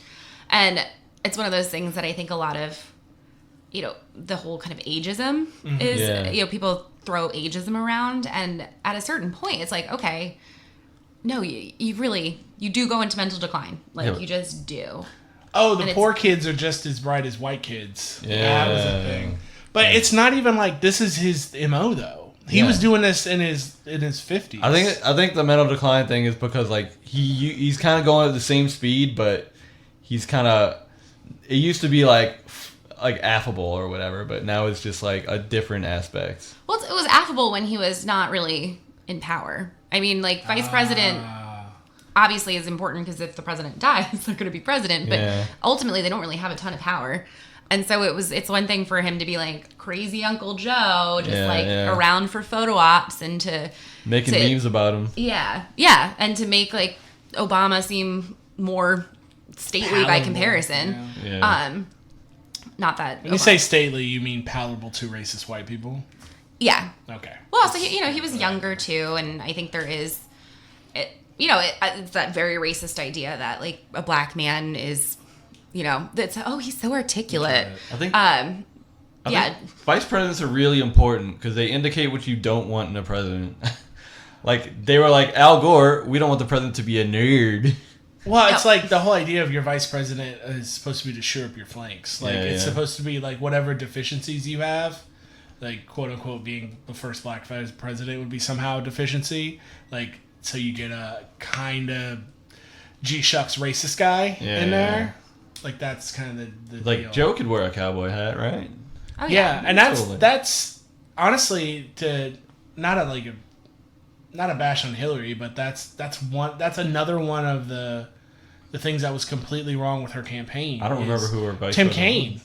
S3: And it's one of those things that I think a lot of the whole kind of ageism is, people throw ageism around, and at a certain point it's like, okay, no, you do go into mental decline. Like you just do.
S4: Oh, the poor kids are just as bright as white kids.
S2: Yeah.
S4: That was a thing. But it's not even like this is his MO though. He was doing this in his 50s.
S2: I think the mental decline thing is because like he's kind of going at the same speed, but he's kind of, it used to be like affable or whatever, but now it's just like a different aspect.
S3: Well, it was affable when he was not really in power. I mean, like vice president obviously is important because if the president dies, they're going to be president. But ultimately, they don't really have a ton of power. And so it's one thing for him to be like crazy Uncle Joe, just around for photo ops and to
S2: making memes about him.
S3: Yeah, and to make like Obama seem more stately by comparison.
S2: Yeah.
S3: Not that
S4: when you say stately, you mean palatable to racist white people?
S3: Yeah.
S4: Okay.
S3: Well, so he was younger too, and I think there is, it's that very racist idea that like a black man is, that's he's so articulate.
S2: I think vice presidents are really important because they indicate what you don't want in a president. Like they were like Al Gore, we don't want the president to be a nerd.
S4: Well, it's like the whole idea of your vice president is supposed to be to shore up your flanks. Like it's supposed to be like whatever deficiencies you have, like quote unquote being the first black president would be somehow a deficiency. Like so you get a kind of G-shucks racist guy in there. Like that's kind of the
S2: like
S4: deal.
S2: Joe could wear a cowboy hat, right?
S3: Oh,
S4: yeah, and that's honestly not a bash on Hillary, but that's another one of the things that was completely wrong with her campaign.
S2: I don't remember who her vice
S4: Tim
S2: president
S4: Kaine.
S2: was.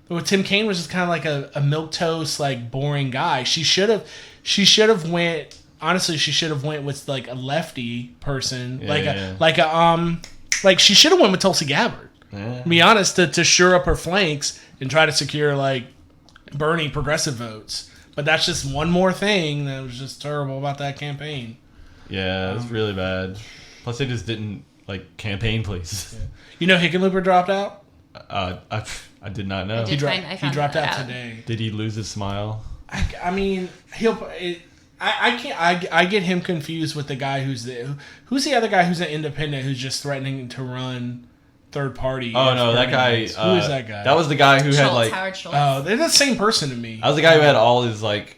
S4: Well, Tim Kaine was just kind of like a milquetoast, like boring guy. She should have went. Honestly, she should have went with like a lefty person, like she should have went with Tulsi Gabbard.
S2: Yeah.
S4: To be honest, to shore up her flanks and try to secure like Bernie progressive votes. But that's just one more thing that was just terrible about that campaign.
S2: Yeah, it's really bad. Plus, they just didn't like campaign, please.
S4: Yeah. You know, Hickenlooper dropped out.
S2: I did not know.
S4: He dropped out today.
S2: Did he lose his smile?
S4: I mean, I can't. I get him confused with the guy who's the other guy who's an independent who's just threatening to run third party.
S2: Oh no, that guy.
S4: Who is that guy?
S2: That was the guy who had like
S3: Howard Schultz.
S4: Oh, they're the same person to me.
S2: That was the guy who had all his like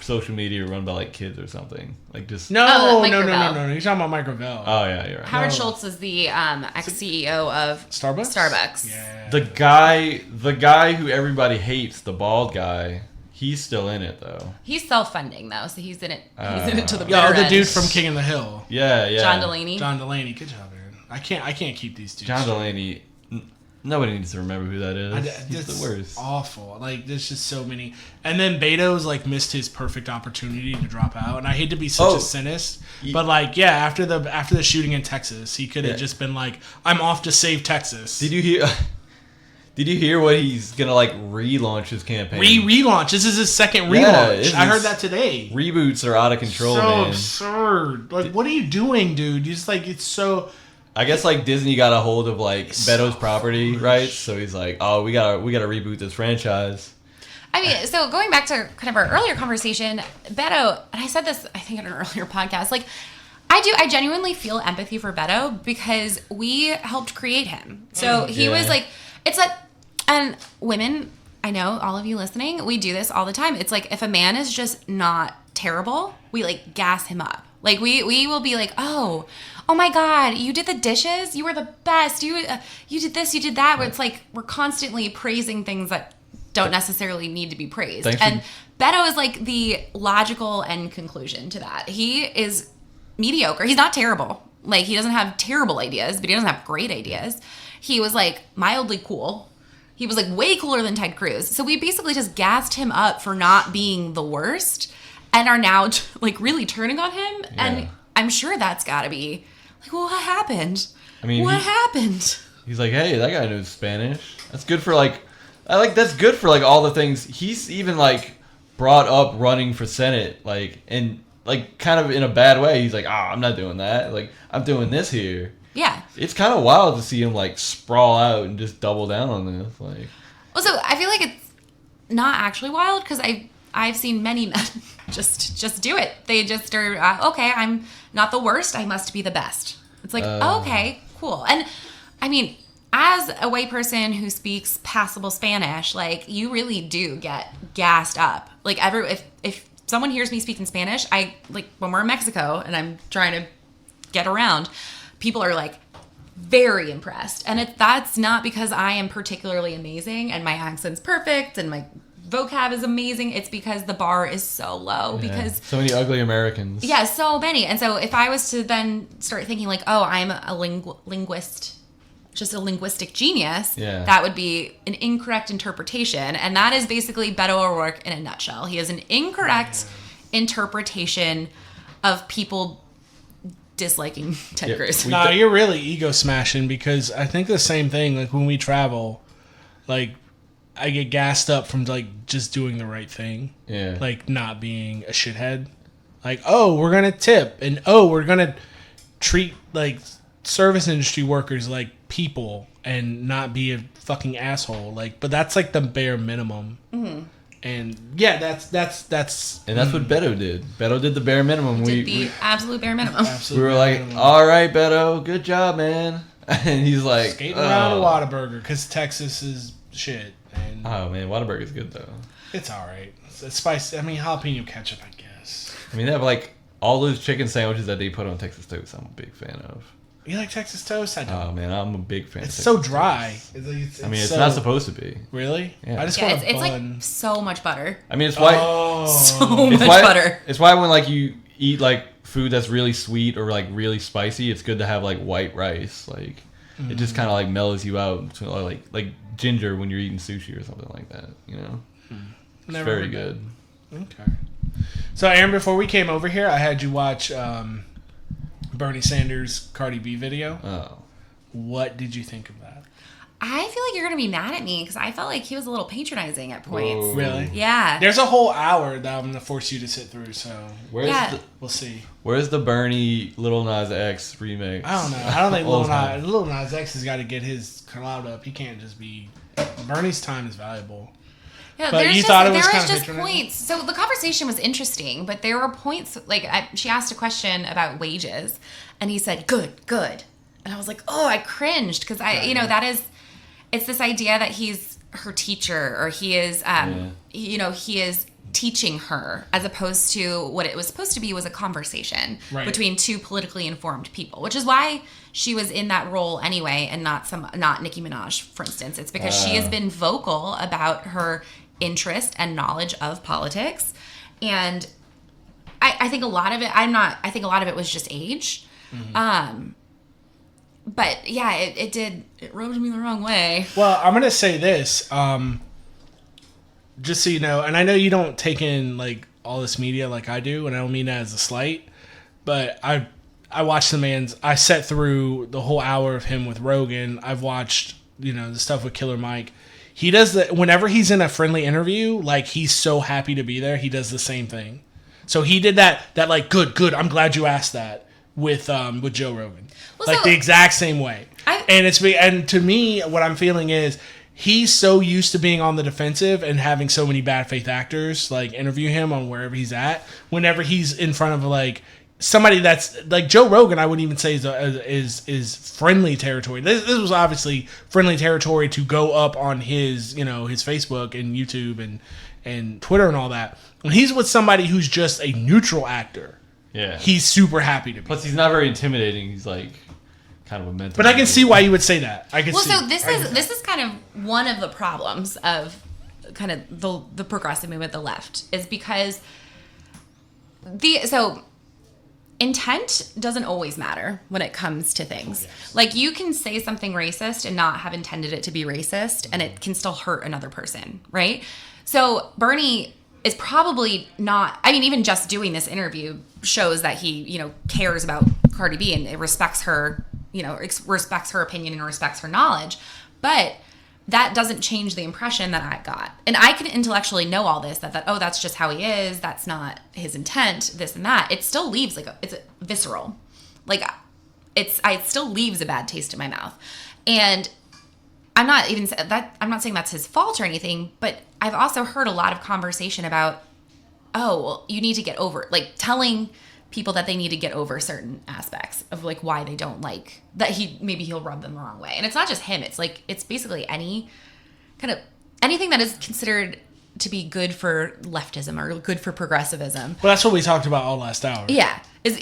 S2: social media run by like kids or something. Like just
S4: No. You're talking about Mike Gravel.
S2: Oh yeah, you're right.
S3: Howard Schultz is the ex-CEO of
S4: Starbucks.
S3: Yeah.
S2: The guy who everybody hates, the bald guy. He's still in it though.
S3: He's self-funding though, so he's in it. He's in it to the
S4: Yeah,
S3: bitter
S4: the dude
S3: end.
S4: from King of the Hill.
S2: Yeah.
S3: John Delaney.
S4: Good job, Aaron. I can't keep these dudes.
S2: John Delaney. Nobody needs to remember who that is. He's the worst.
S4: Awful. Like there's just so many. And then Beto's like missed his perfect opportunity to drop out. And I hate to be such a cynist, but like after the shooting in Texas, he could have just been like, I'm off to save Texas.
S2: Did you hear what he's gonna like relaunch his campaign?
S4: Relaunch. This is his second relaunch. I heard that today.
S2: Reboots are out of control,
S4: so
S2: man.
S4: Absurd. Like, what are you doing, dude? You just like it's so.
S2: I guess like Disney got a hold of like Beto's property rights, so he's like, oh, we gotta reboot this franchise.
S3: I mean, so going back to kind of our earlier conversation, Beto, and I said this I think in an earlier podcast, like I genuinely feel empathy for Beto because we helped create him. So he was like, it's like, and women, I know all of you listening, we do this all the time. It's like if a man is just not terrible, we like gas him up. Like we will be like, oh my God, you did the dishes, you were the best. You did this, you did that. Where it's like we're constantly praising things that don't necessarily need to be praised. And Beto is like the logical end conclusion to that. He is mediocre. He's not terrible. Like he doesn't have terrible ideas, but he doesn't have great ideas. He was like mildly cool. He was like way cooler than Ted Cruz. So we basically just gassed him up for not being the worst and are now like really turning on him. Yeah. And I'm sure that's got to be like, well, what happened? I mean, what happened?
S2: He's like, hey, that guy knows Spanish. That's good for like, that's good for like all the things. He's even like brought up running for Senate, like, and like kind of in a bad way. He's like, I'm not doing that. Like, I'm doing this here.
S3: Yeah.
S2: It's kind of wild to see him like sprawl out and just double down on this. Like,
S3: also, I feel like it's not actually wild because I've seen many men just do it. They just are okay. I'm not the worst. I must be the best. It's like okay, cool. And I mean, as a white person who speaks passable Spanish, like you really do get gassed up. Like if someone hears me speaking Spanish, I like when we're in Mexico and I'm trying to get around. People are like very impressed. And that's not because I am particularly amazing and my accent's perfect and my vocab is amazing. It's because the bar is so low because
S2: so many ugly Americans.
S3: Yeah, so many. And so if I was to then start thinking like, oh, I'm a linguist, just a linguistic genius, that would be an incorrect interpretation. And that is basically Beto O'Rourke in a nutshell. He has an incorrect interpretation of people disliking Ted Cruz.
S4: No, you're really ego smashing because I think the same thing. Like when we travel, like I get gassed up from like just doing the right thing. Yeah. Like not being a shithead. Like, oh, we're gonna tip and we're gonna treat like service industry workers like people and not be a fucking asshole. Like, but that's like the bare minimum. Mm-hmm. And yeah, that's
S2: and that's what Beto did. Beto did the bare minimum.
S3: Did the absolute bare minimum.
S2: We were like, all right, Beto, good job, man. And he's like
S4: skating around a Whataburger because Texas is shit. And
S2: oh man, Whataburger's good though.
S4: It's all right. It's spicy. I mean, jalapeno ketchup, I guess.
S2: I mean, they have like all those chicken sandwiches that they put on Texas toast. I'm a big fan of.
S4: You like Texas toast? I don't.
S2: Oh man, I'm a big fan.
S4: It's so dry. It's
S2: it's not supposed to be.
S4: Really?
S2: Yeah.
S4: I just want a bun.
S3: It's like so much butter.
S2: I mean, it's why
S3: so much butter.
S2: It's why when like you eat like food that's really sweet or like really spicy, it's good to have like white rice. Like It just kind of like mellows you out, so like ginger when you're eating sushi or something like that. You know, it's very good.
S4: Okay. So, Erin, before we came over here, I had you watch Bernie Sanders' Cardi B video.
S2: Oh.
S4: What did you think of that?
S3: I feel like you're going to be mad at me because I felt like he was a little patronizing at points.
S2: Whoa.
S4: Really?
S3: Yeah.
S4: There's a whole hour that I'm going to force you to sit through, so we'll see.
S2: Where's the Bernie Lil Nas X remix?
S4: I don't know. I don't think Lil Nas X has got to get his clout up. He can't just be... Bernie's time is valuable.
S3: Yeah,
S4: but
S3: there
S4: was
S3: just points. So the conversation was interesting, but there were points like she asked a question about wages, and he said, "Good," and I was like, "Oh, I cringed," because that is, it's this idea that he's her teacher or he is, he is teaching her as opposed to what it was supposed to be was a conversation between two politically informed people, which is why she was in that role anyway, and not Nicki Minaj, for instance. It's because she has been vocal about her interest and knowledge of politics, and I think a lot of it I think a lot of it was just age. But yeah, it rubbed me the wrong way.
S4: Well, I'm gonna say this, just so you know, and I know you don't take in like all this media like I do, and I don't mean that as a slight, but I watched I sat through the whole hour of him with Rogan. I've watched, the stuff with Killer Mike. He does that whenever he's in a friendly interview, like he's so happy to be there. He does the same thing. So he did that like, good. I'm glad you asked that with Joe Rogan. Well, like the exact same way. And to me, what I'm feeling is he's so used to being on the defensive and having so many bad faith actors like interview him on wherever he's at. Whenever he's in front of like somebody that's like Joe Rogan, I wouldn't even say is friendly territory. This was obviously friendly territory to go up on his his Facebook and YouTube and Twitter and all that. When he's with somebody who's just a neutral actor, he's super happy to be.
S2: Plus, he's not very intimidating. He's like kind of a mental.
S4: But I can see why you would say that.
S3: So this is kind of one of the problems of kind of the progressive movement, the left, is because intent doesn't always matter when it comes to things. Yes. Like you can say something racist and not have intended it to be racist, and it can still hurt another person, right? So Bernie is probably not, I mean, even just doing this interview shows that he, cares about Cardi B and it respects her, respects her opinion and respects her knowledge. But that doesn't change the impression that I got. And I can intellectually know all this, that that's just how he is. That's not his intent, this and that. It still leaves it's visceral. It still leaves a bad taste in my mouth. And I'm not saying that's his fault or anything, but I've also heard a lot of conversation about, you need to get over, like telling people that they need to get over certain aspects of like why they don't like that he'll rub them the wrong way. And it's not just him. It's like, it's basically anything that is considered to be good for leftism or good for progressivism.
S4: Well, that's what we talked about all last hour.
S3: Yeah. And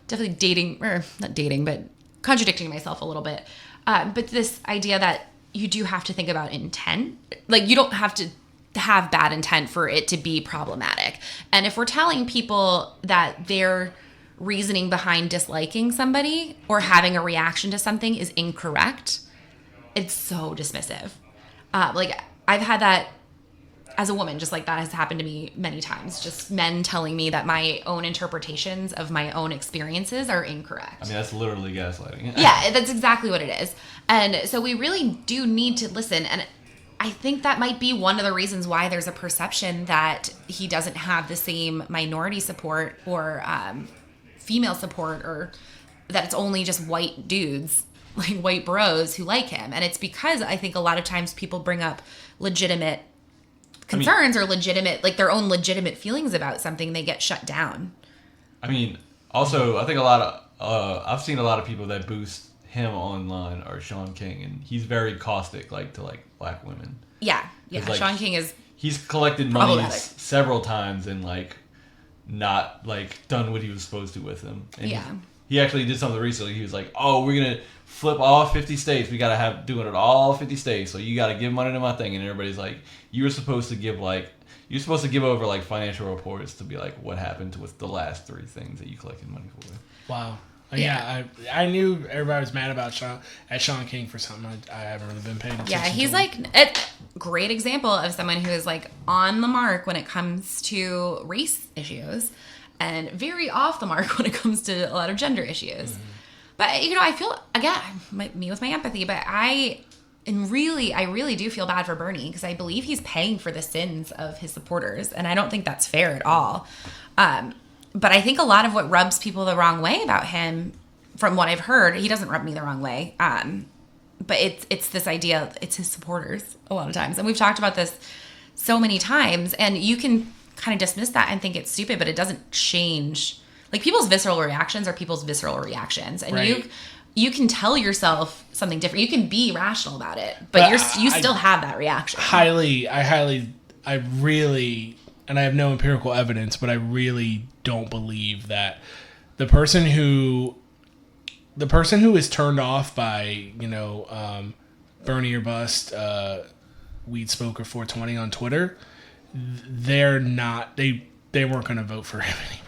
S3: definitely dating, or not dating, but contradicting myself a little bit. But this idea that you do have to think about intent, like you don't have to have bad intent for it to be problematic. And if we're telling people that their reasoning behind disliking somebody or having a reaction to something is incorrect, it's so dismissive. I've had that as a woman, just like that has happened to me many times. Just men telling me that my own interpretations of my own experiences are incorrect.
S2: I mean, that's literally gaslighting.
S3: Yeah, that's exactly what it is. And so we really do need to listen. And I think that might be one of the reasons why there's a perception that he doesn't have the same minority support or female support, or that it's only just white dudes, like white bros who like him. And it's because I think a lot of times people bring up legitimate concerns or legitimate, like their own legitimate feelings about something, they get shut down.
S2: I mean, also, I think I've seen a lot of people that boost him online are Sean King, and he's very caustic, to black women.
S3: Yeah. Sean King is.
S2: He's collected money several times and not done what he was supposed to with them. And he actually did something recently. He was like, "Oh, we're gonna flip all 50 states. We gotta have doing it all 50 states. So you gotta give money to my thing." And everybody's like, "You were supposed to give you're supposed to give over like financial reports to be like what happened with the last 3 things that you collected money for.
S4: Wow. Yeah, I knew everybody was mad about Sean King for something I haven't really been paying attention to.
S3: Yeah, he's like a great example of someone who is like on the mark when it comes to race issues and very off the mark when it comes to a lot of gender issues. Mm-hmm. But, I feel, again, me with my empathy, but I really do feel bad for Bernie because I believe he's paying for the sins of his supporters, and I don't think that's fair at all. But I think a lot of what rubs people the wrong way about him, from what I've heard, he doesn't rub me the wrong way. But it's this idea, it's his supporters a lot of times. And we've talked about this so many times, and you can kind of dismiss that and think it's stupid, but it doesn't change. Like, people's visceral reactions are people's visceral reactions. And
S4: right.
S3: You can tell yourself something different. You can be rational about it, but you still have that reaction. I really, and I have no empirical evidence, but I really don't believe that the person who is turned off by, Bernie or Bust, Weed Smoker 420 on Twitter, they weren't going to vote for him anyway.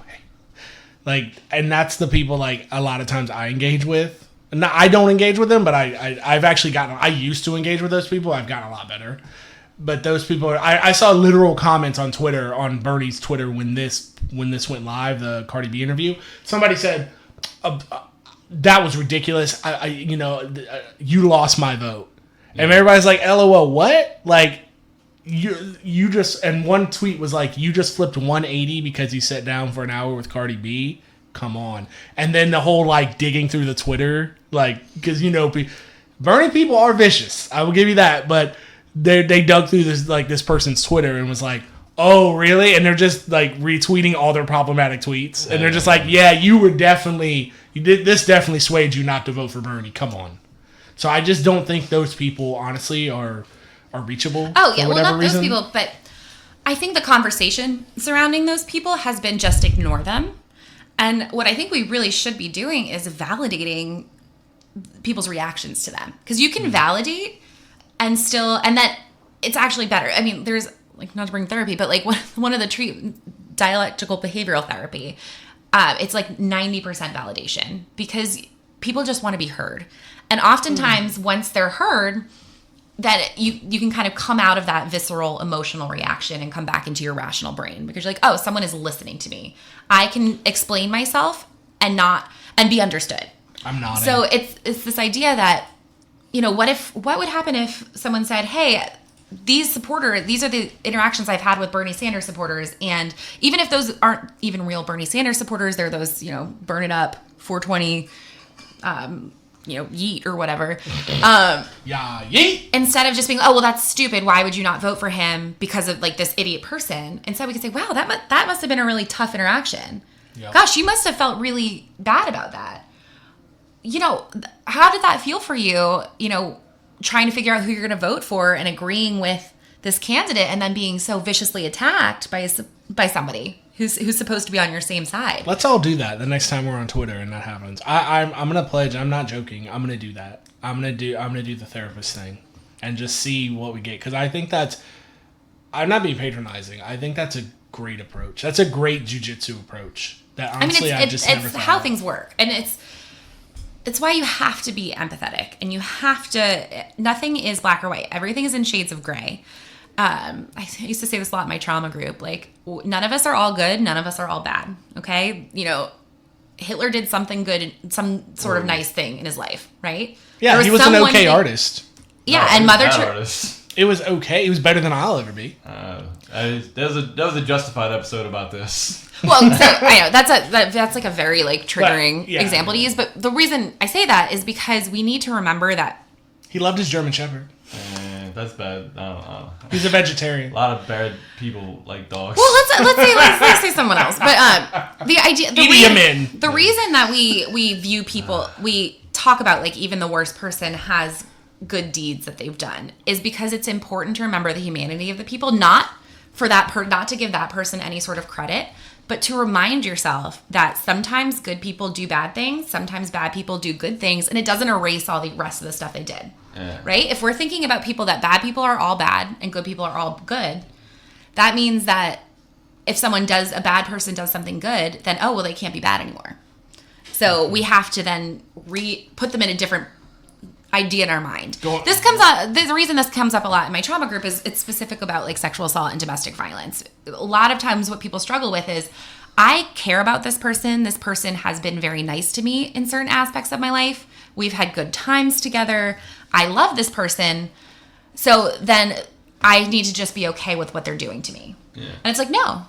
S3: Like, and that's the people, like, a lot of times I engage with. No, I don't engage with them, but I've actually gotten, I used to engage with those people. I've gotten a lot better. But those people, I saw literal comments on Twitter, on Bernie's Twitter, when this went live, the Cardi B interview. Somebody said, that was ridiculous. You lost my vote. Yeah. And everybody's like, LOL, what? Like, you just, and one tweet was like, you just flipped 180 because you sat down for an hour with Cardi B. Come on. And then the whole, like, digging through the Twitter, like, because, Bernie people are vicious. I will give you that. But they dug through this person's Twitter and was like, oh, really? And they're just, like, retweeting all their problematic tweets. And they're just like, yeah, this definitely swayed you not to vote for Bernie. Come on. So I just don't think those people, honestly, are reachable. Oh, yeah.
S4: For
S3: Well, not
S4: reason.
S3: those people, but I think the conversation surrounding those people has been just ignore them. And what I think we really should be doing is validating people's reactions to them. Because you can validate and that it's actually better. I mean, there's, like, not to bring therapy, but, like, one of the dialectical behavioral therapy, it's like 90% validation because people just want to be heard. And oftentimes, once they're heard, that you can kind of come out of that visceral emotional reaction and come back into your rational brain because you're like, oh, someone is listening to me. I can explain myself and be understood.
S4: I'm nodding.
S3: So it's this idea that, what would happen if someone said, hey, these are the interactions I've had with Bernie Sanders supporters, and even if those aren't even real Bernie Sanders supporters, they're those, burn it up 420 yeet or whatever.
S4: Yeah, yeet.
S3: Instead of just being, oh, well, that's stupid. Why would you not vote for him because of, like, this idiot person? Instead, we could say, wow, that must have been a really tough interaction. Yep. Gosh, you must have felt really bad about that. How did that feel for you, trying to figure out who you're going to vote for and agreeing with this candidate and then being so viciously attacked by somebody who's supposed to be on your same side?
S4: Let's all do that the next time we're on Twitter and that happens. I'm gonna pledge. I'm not joking. I'm gonna do that. I'm gonna do the therapist thing and just see what we get, because I think I'm not being patronizing. I think that's a great approach. That's a great jiu-jitsu approach. That honestly,
S3: it's how things work, and it's why you have to be empathetic, and you have to. Nothing is black or white. Everything is in shades of gray. I used to say this a lot in my trauma group. Like, none of us are all good. None of us are all bad. Okay. Hitler did something good, some sort of nice thing in his life, right?
S4: Yeah. He was an okay artist.
S3: Yeah. And Mother Teresa.
S4: It was okay. It was better than I'll ever be.
S2: There was a Justified episode about this.
S3: Well, so I know that's like a very, like, triggering example to use. But the reason I say that is because we need to remember that
S4: he loved his German Shepherd.
S2: That's bad. I don't know.
S4: He's a vegetarian.
S2: A lot of bad people like dogs.
S3: Well, let's say someone else. But the reason that we view people, we talk about, like, even the worst person has good deeds that they've done, is because it's important to remember the humanity of the people, not to give that person any sort of credit, but to remind yourself that sometimes good people do bad things, sometimes bad people do good things, and it doesn't erase all the rest of the stuff they did. Yeah. Right? If we're thinking about people that bad people are all bad and good people are all good, that means that if a bad person does something good, then, oh, well, they can't be bad anymore. So we have to then put them in a different idea in our mind. The reason this comes up a lot in my trauma group is it's specific about like sexual assault and domestic violence. A lot of times what people struggle with is, I care about this person. This person has been very nice to me in certain aspects of my life. We've had good times together. I love this person. So then I need to just be okay with what they're doing to me. Yeah. And it's like, no,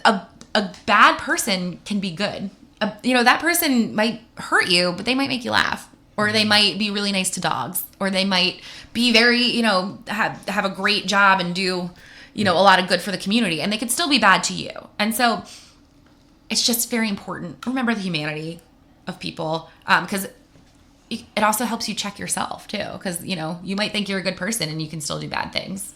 S3: a bad person can be good. That person might hurt you, but they might make you laugh. Or they might be really nice to dogs. Or they might be very, have a great job and do, a lot of good for the community. And they could still be bad to you. And so it's just very important. Remember the humanity of people. Because it also helps you check yourself, too. Because, you might think you're a good person and you can still do bad things.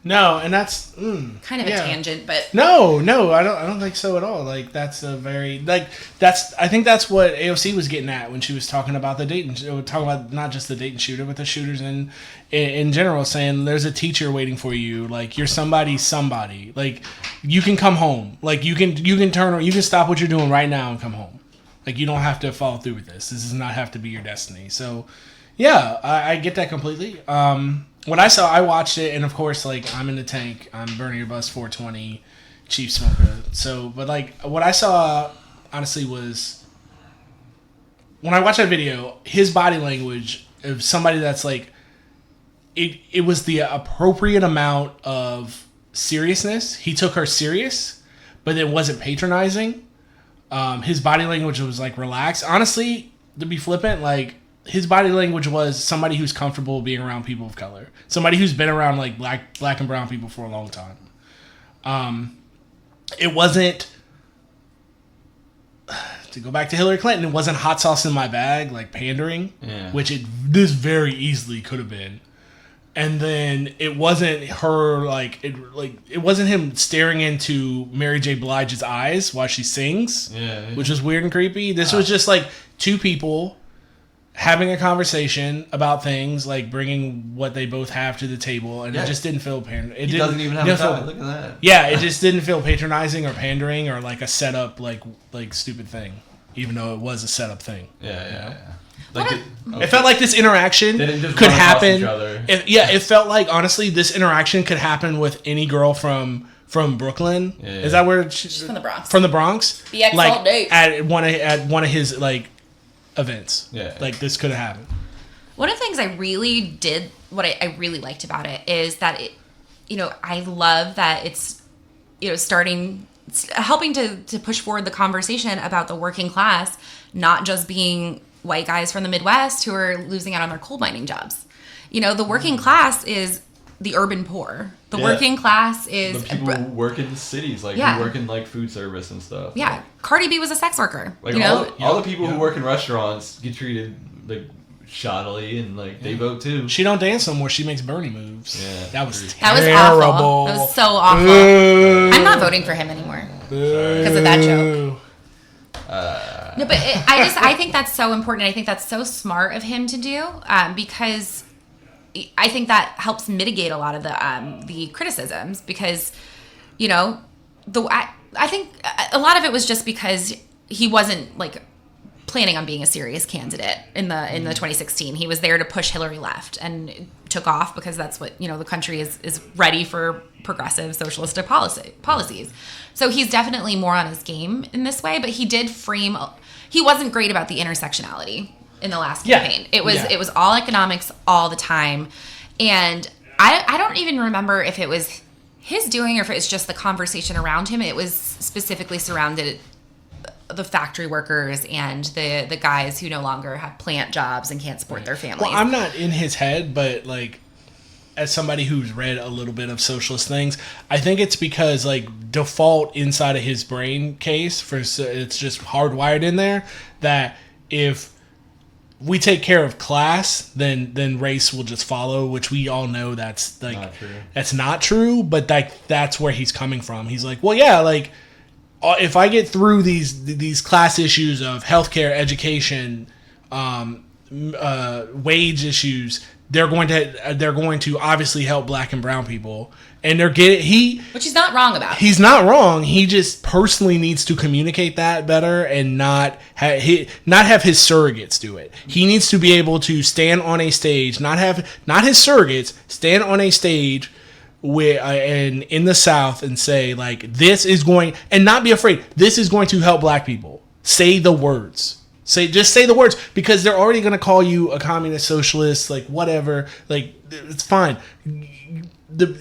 S4: No, and that's
S3: kind of a tangent, but
S4: no, I don't think so at all. Like that's a very I think that's what AOC was getting at when she was talking about the Dayton, talking about not just the Dayton shooter, but the shooters in general, saying there's a teacher waiting for you. Like you're somebody. Like you can come home. Like you can stop what you're doing right now and come home. Like you don't have to follow through with this. This does not have to be your destiny. So yeah, I get that completely. What I saw, I watched it, and of course, like, I'm in the tank. I'm Bernie your Bus 420, Chief Smoker. So, but, like, what I saw, honestly, was when I watched that video, his body language of somebody that's, like, it was the appropriate amount of seriousness. He took her serious, but it wasn't patronizing. His body language was, like, relaxed. Honestly, to be flippant, like, his body language was somebody who's comfortable being around people of color. Somebody who's been around like black and brown people for a long time. It wasn't, to go back to Hillary Clinton, it wasn't hot sauce in my bag, like pandering, which this very easily could have been. And then it wasn't her it wasn't him staring into Mary J. Blige's eyes while she sings, which was weird and creepy. This was just like two people having a conversation about things, like bringing what they both have to the table, and it just didn't feel pandering.
S2: He doesn't even have a tie. Look at that.
S4: Yeah, it just didn't feel patronizing or pandering or like a setup, like stupid thing, even though it was a setup thing.
S2: Yeah.
S3: Like
S4: it felt like this interaction could happen. It felt like, honestly, this interaction could happen with any girl from Brooklyn. Yeah. Is that where she's
S3: from the Bronx?
S4: From the Bronx.
S3: BX all day.
S4: At one of his like events. Yeah. Like this could have happened.
S3: One of the things I really liked about it is that it, I love that it's, helping to push forward the conversation about the working class, not just being white guys from the Midwest who are losing out on their coal mining jobs. The working class is the urban poor. The working class is
S2: the people who work in the cities, like who work in like food service and stuff.
S3: Yeah,
S2: like,
S3: Cardi B was a sex worker.
S2: Like all the people who work in restaurants get treated like shoddily, and like they vote too.
S4: She don't dance no more. She makes Bernie moves. Yeah, that was
S3: awful. That was so awful. I'm not voting for him anymore because of that joke. No, but I think that's so important. I think that's so smart of him to do because I think that helps mitigate a lot of the criticisms because, I think a lot of it was just because he wasn't like planning on being a serious candidate in the 2016. He was there to push Hillary left and took off because that's what, the country is ready for progressive socialistic policies. So he's definitely more on his game in this way, but he wasn't great about the intersectionality in the last campaign. It was all economics all the time. And I don't even remember if it was his doing or if it was just the conversation around him. It was specifically surrounded the factory workers and the guys who no longer have plant jobs and can't support their families.
S4: Well, I'm not in his head, but like as somebody who's read a little bit of socialist things, I think it's because like default inside of his brain case it's just hardwired in there that if we take care of class, then race will just follow, which we all know that's like not true. That's not true, but that's where he's coming from. He's like, well, yeah, like if I get through these class issues of healthcare, education, wage issues, they're going to obviously help black and brown people, and which
S3: he's not wrong about.
S4: He's not wrong. He just personally needs to communicate that better and not have his surrogates do it. He needs to be able to stand on a stage, not his surrogates stand on a stage and in the South and say like this is going, and not be afraid. This is going to help black people. Say the words. Just say the words, because they're already going to call you a communist, socialist, like whatever. Like, it's fine.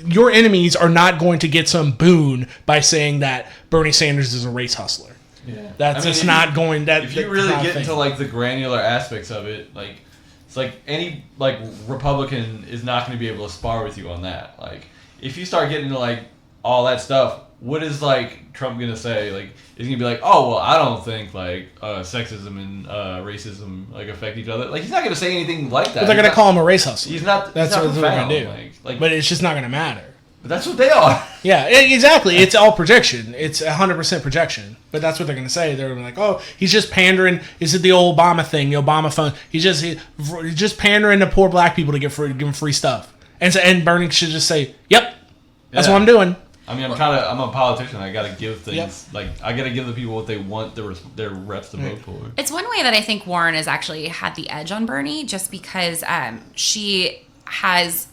S4: Your enemies are not going to get some boon by saying that Bernie Sanders is a race hustler.
S2: Yeah,
S4: that's just not going. That
S2: if you really get into like the granular aspects of it, like it's like any like Republican is not going to be able to spar with you on that. Like, if you start getting into like all that stuff, what is like Trump gonna say? Like, is he gonna be like, oh well, I don't think like sexism and racism like affect each other? Like, he's not gonna say anything like that.
S4: But they're gonna call him a race hustler.
S2: He's not.
S4: That's
S2: what
S4: they're gonna do.
S2: Like,
S4: but it's just not gonna matter.
S2: But that's what they are.
S4: Yeah, exactly. It's all projection. It's 100% projection. But that's what they're gonna say. They're gonna be like, oh, he's just pandering. Is it the old Obama thing? The Obama phone? He's just pandering to poor black people to give them free stuff. And Bernie should just say, yep, that's what I'm doing.
S2: I mean, I'm a politician. I gotta give things like I gotta give the people what they want their reps to vote for.
S3: It's one way that I think Warren has actually had the edge on Bernie, just because she has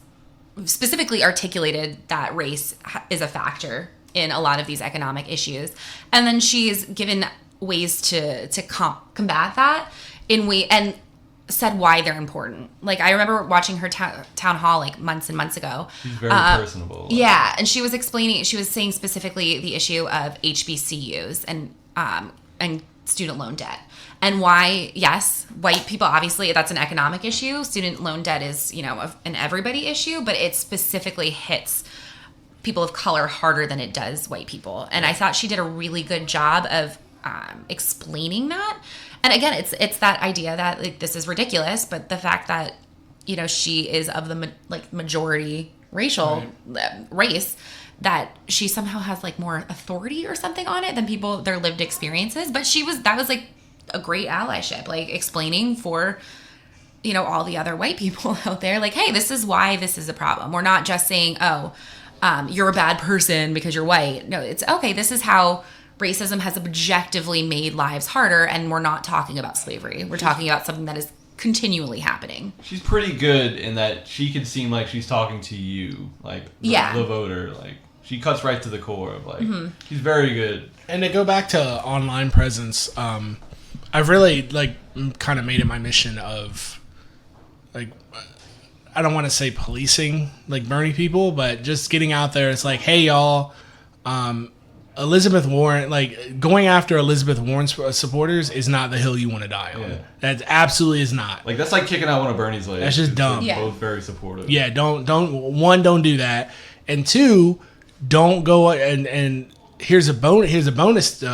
S3: specifically articulated that race is a factor in a lot of these economic issues, and then she's given ways to combat that and said why they're important. Like, I remember watching her town hall like months and months ago.
S2: She's very personable.
S3: Yeah, and she was saying specifically the issue of HBCUs and student loan debt, and why, yes, white people, obviously that's an economic issue. Student loan debt is, an everybody issue, but it specifically hits people of color harder than it does white people. And I thought she did a really good job of explaining that. And again, it's that idea that like this is ridiculous, but the fact that she is of the majority racial race, that she somehow has like more authority or something on it than people, their lived experiences. But that was like a great allyship, like explaining for all the other white people out there, like, hey, this is why this is a problem. We're not just saying, you're a bad person because you're white. No, it's okay. This is how racism has objectively made lives harder, and we're not talking about slavery. We're talking about something that is continually happening.
S2: She's pretty good in that she can seem like she's talking to you, like the voter. Like, she cuts right to the core of like, she's very good.
S4: And to go back to online presence, I've really kind of made it my mission of like, I don't want to say policing like Bernie people, but just getting out there. It's like, hey y'all, Elizabeth Warren, like going after Elizabeth Warren supporters is not the hill you want to die on. Yeah. That absolutely is not.
S2: Like, that's like kicking out one of Bernie's legs.
S4: That's just dumb.
S3: Yeah.
S2: Both very supportive.
S4: Yeah, don't do that. And two, don't go and here's a bonus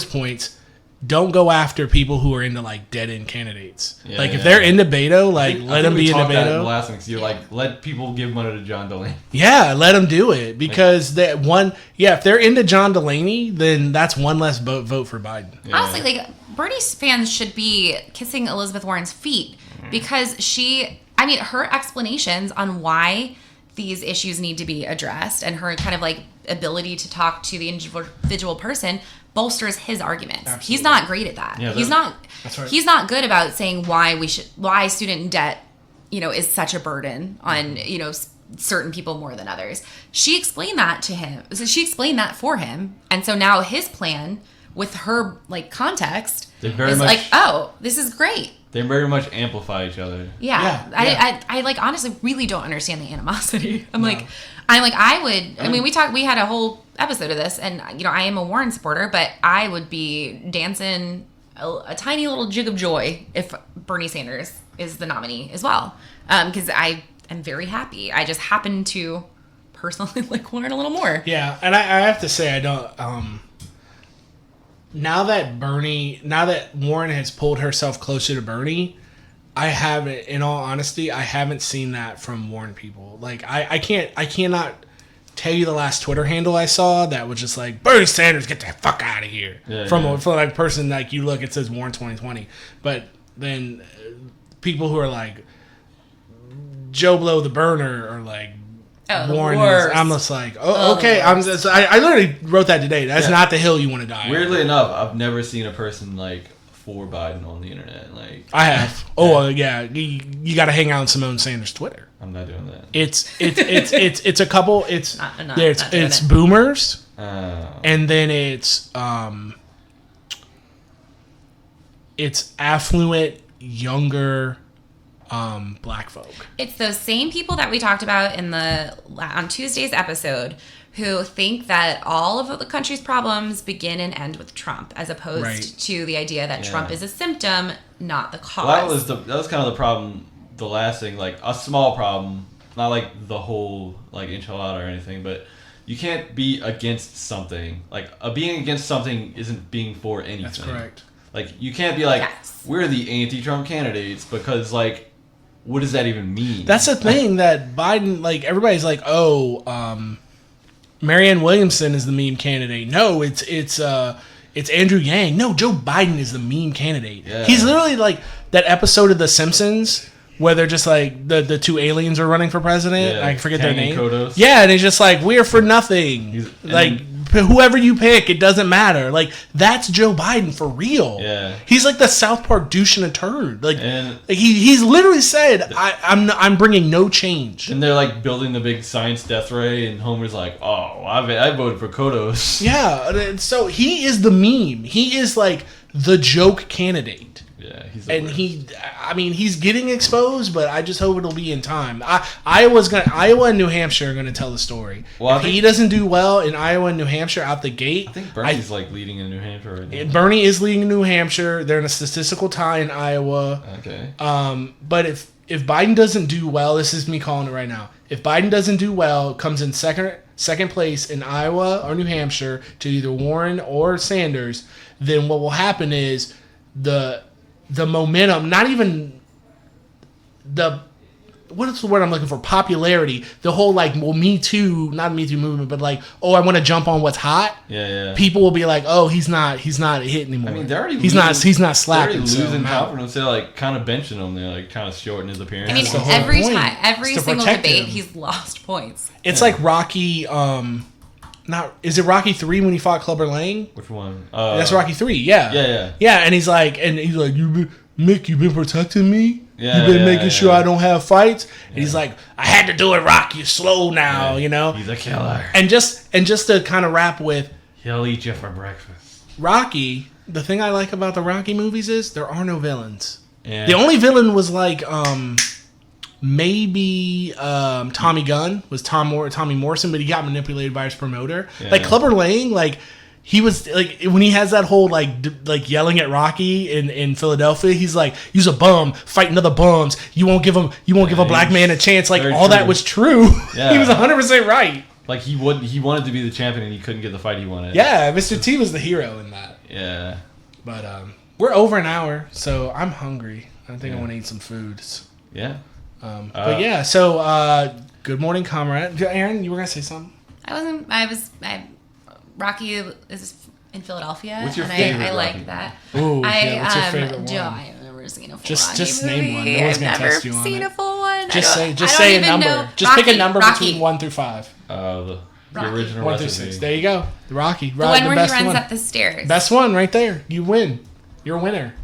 S4: points. Don't go after people who are into like dead end candidates. Yeah, if they're into Beto, let them be into Beto.
S2: Last week, so you're like, let people give money to John Delaney.
S4: Yeah, let them do it, because if they're into John Delaney, then that's one less vote for Biden.
S3: Yeah. Honestly, Bernie fans should be kissing Elizabeth Warren's feet, because her explanations on why these issues need to be addressed, and her kind of like ability to talk to the individual person bolsters his arguments. Absolutely. He's not great at that. Yeah, that's right. He's not good about saying why student debt, is such a burden on, certain people more than others. She explained that to him. So she explained that for him. And so now his plan with her like context is like, oh, this is great.
S2: They very much amplify each other.
S3: Yeah. I like honestly really don't understand the animosity. We had a whole episode of this, and I am a Warren supporter, but I would be dancing a tiny little jig of joy if Bernie Sanders is the nominee as well, because I am very happy. I just happen to personally like Warren a little more.
S4: Yeah, and I have to say I don't. Now that Warren has pulled herself closer to Bernie, in all honesty, I haven't seen that from Warren people. Like, I cannot tell you the last Twitter handle I saw that was just like, Bernie Sanders, get the fuck out of here. From a person, like, you look, it says Warren 2020. But then people who are like Joe Blow the burner or like Warren. I'm just like, okay. I literally wrote that today. That's not the hill you want to die on.
S2: Weirdly enough, I've never seen a person like for Biden on the internet. Like
S4: I have. You got to hang out on Simone Sanders' Twitter.
S2: I'm not doing that.
S4: It's a couple. It's it's boomers, and then it's affluent younger black folk.
S3: It's those same people that we talked about on Tuesday's episode who think that all of the country's problems begin and end with Trump, as opposed to the idea that Trump is a symptom, not the cause.
S2: Well, that was kind of the problem. The last thing, like a small problem, not like the whole like enchilada or anything, but you can't be against something. Like being against something isn't being for anything.
S4: That's correct.
S2: Like you can't be like we're the anti-Trump candidates because like what does that even mean?
S4: That's the thing that Biden, like everybody's like, Marianne Williamson is the meme candidate. No, it's Andrew Yang. No, Joe Biden is the meme candidate. Yeah. He's literally like that episode of The Simpsons where they're just like the two aliens are running for president. I forget their name.
S2: Kodos.
S4: Yeah, and it's just like we're for nothing. Whoever you pick, it doesn't matter. Like that's Joe Biden for real.
S2: Yeah,
S4: he's like the South Park douche and a turd. Like he's literally said, I'm bringing no change.
S2: And they're like building the big science death ray, and Homer's like, oh, I voted for Kodos.
S4: Yeah, so he is the meme. He is like the joke candidate.
S2: Yeah,
S4: he's getting exposed, but I just hope it'll be in time. Iowa and New Hampshire are gonna tell the story. Well, if he doesn't do well in Iowa and New Hampshire out the gate,
S2: I think Bernie's like leading in New Hampshire right now.
S4: Bernie is leading in New Hampshire. They're in a statistical tie in Iowa.
S2: Okay.
S4: But if Biden doesn't do well, this is me calling it right now. If Biden doesn't do well, comes in second place in Iowa or New Hampshire to either Warren or Sanders, then what will happen is the momentum, not even what is the word I'm looking for? Popularity. The whole like, well, Me Too, not Me Too movement, but like, I want to jump on what's hot.
S2: Yeah.
S4: People will be like, he's not a hit anymore.
S2: I mean, they're already
S4: he's not slapping.
S2: They're already losing confidence. They're like kind of benching him. They're like kind of shortening his appearance.
S3: I mean, every single debate, he's lost points.
S4: It's like Rocky. Is it Rocky 3 when he fought Clubber Lang?
S2: Which one?
S4: That's Rocky 3. Yeah. And he's like, Mick, you've been protecting me. You've been making sure I don't have fights. And he's like, I had to do it, Rocky. You're slow now, you know.
S2: He's a killer.
S4: And just to kind of wrap with,
S2: he'll eat you for breakfast.
S4: Rocky. The thing I like about the Rocky movies is there are no villains.
S2: Yeah.
S4: The only villain was like maybe Tommy Gunn was Tommy Morrison, but he got manipulated by his promoter. Yeah. Like Clubber Lang, like he was like when he has that whole like yelling at Rocky in Philadelphia, he's like, "You's a bum fighting other bums. You won't give a black man a chance." Like all that was true. Yeah. He was 100% right.
S2: Like he wanted to be the champion and he couldn't get the fight he wanted.
S4: Yeah, Mr. T was the hero in that.
S2: Yeah.
S4: But we're over an hour, so I'm hungry. I think I want to eat some foods.
S2: Yeah.
S4: But yeah, so good morning, comrade. Erin, you were gonna say something?
S3: Rocky is in Philadelphia.
S2: What's your
S3: and
S2: favorite?
S3: I like that.
S4: Ooh, what's your favorite one?
S3: I've never seen a full
S4: just
S3: Rocky
S4: name one.
S3: movie.
S4: No one's
S3: I've
S4: gonna
S3: never
S4: test you on
S3: seen
S4: it.
S3: a full one.
S4: Just say a number. Just pick a number between 1 through 5.
S2: The
S3: Rocky.
S2: original
S4: 1 through 6. There you go. The Rocky.
S3: The one where he runs up the stairs.
S4: Best one right there. You win. You're a winner.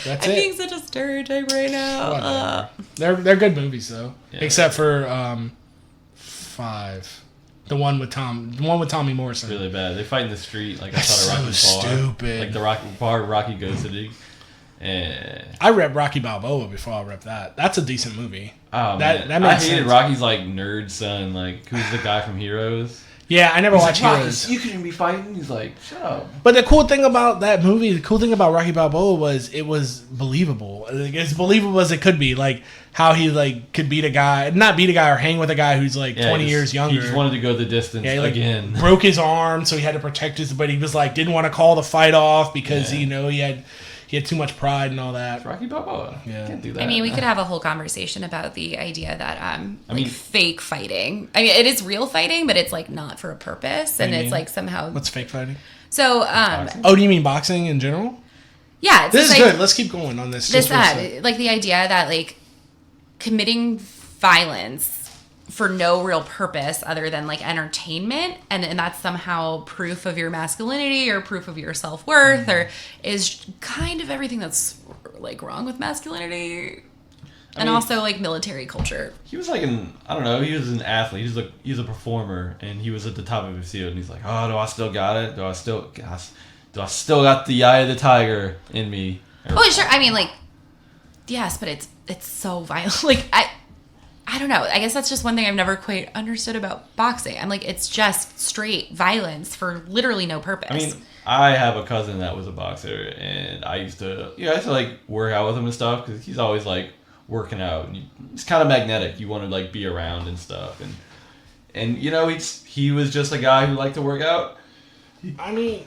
S4: That's
S3: I'm
S4: it.
S3: being such a stereotype right now.
S4: They're good movies though, except for 5, the one with Tommy Morrison.
S2: Really bad. They fight in the street like
S4: That's
S2: outside of
S4: so
S2: Rocky's bar.
S4: stupid.
S2: Like the bar Rocky goes to.
S4: I rep Rocky Balboa before I rep that. That's a decent movie.
S2: Oh
S4: that
S2: man,
S4: makes
S2: I hated
S4: sense.
S2: Rocky's like nerd son, like who's the guy from Heroes.
S4: Yeah, I never watched
S2: like,
S4: Heroes.
S2: You couldn't be fighting. He's like, shut up.
S4: But the cool thing about that movie, the cool thing about Rocky Balboa was it was believable. Like, as believable as it could be. Like how he like could not beat a guy or hang with a guy who's like 20 years younger.
S2: He just wanted to go the distance again.
S4: Broke his arm, so he had to protect his. But he was like didn't want to call the fight off because he had too much pride and all that.
S2: It's Rocky Balboa.
S4: Yeah.
S2: Can't do that.
S3: I mean, we could have a whole conversation about the idea that fake fighting. I mean, it is real fighting, but it's like not for a purpose, and it's like somehow.
S4: What's fake fighting?
S3: So,
S4: do you mean boxing in general?
S3: Yeah, it's
S4: this is
S3: like,
S4: good. Let's keep going on this.
S3: This like the idea that like committing violence for no real purpose other than like entertainment, and that's somehow proof of your masculinity or proof of your self-worth, or is kind of everything that's like wrong with masculinity. I mean, also like military culture.
S2: He was like I don't know, he was an athlete. He's a performer, and he was at the top of his field, and he's like, oh, do I still got it? Do I still got the eye of the tiger in me?
S3: Oh, sure. I mean, like, yes, but it's so violent. Like, I don't know. I guess that's just one thing I've never quite understood about boxing. I'm like, it's just straight violence for literally no purpose.
S2: I mean, I have a cousin that was a boxer, and I used to like work out with him and stuff because he's always like working out, and he's kind of magnetic. You want to like be around and stuff, and you know, he was just a guy who liked to work out.
S4: I mean,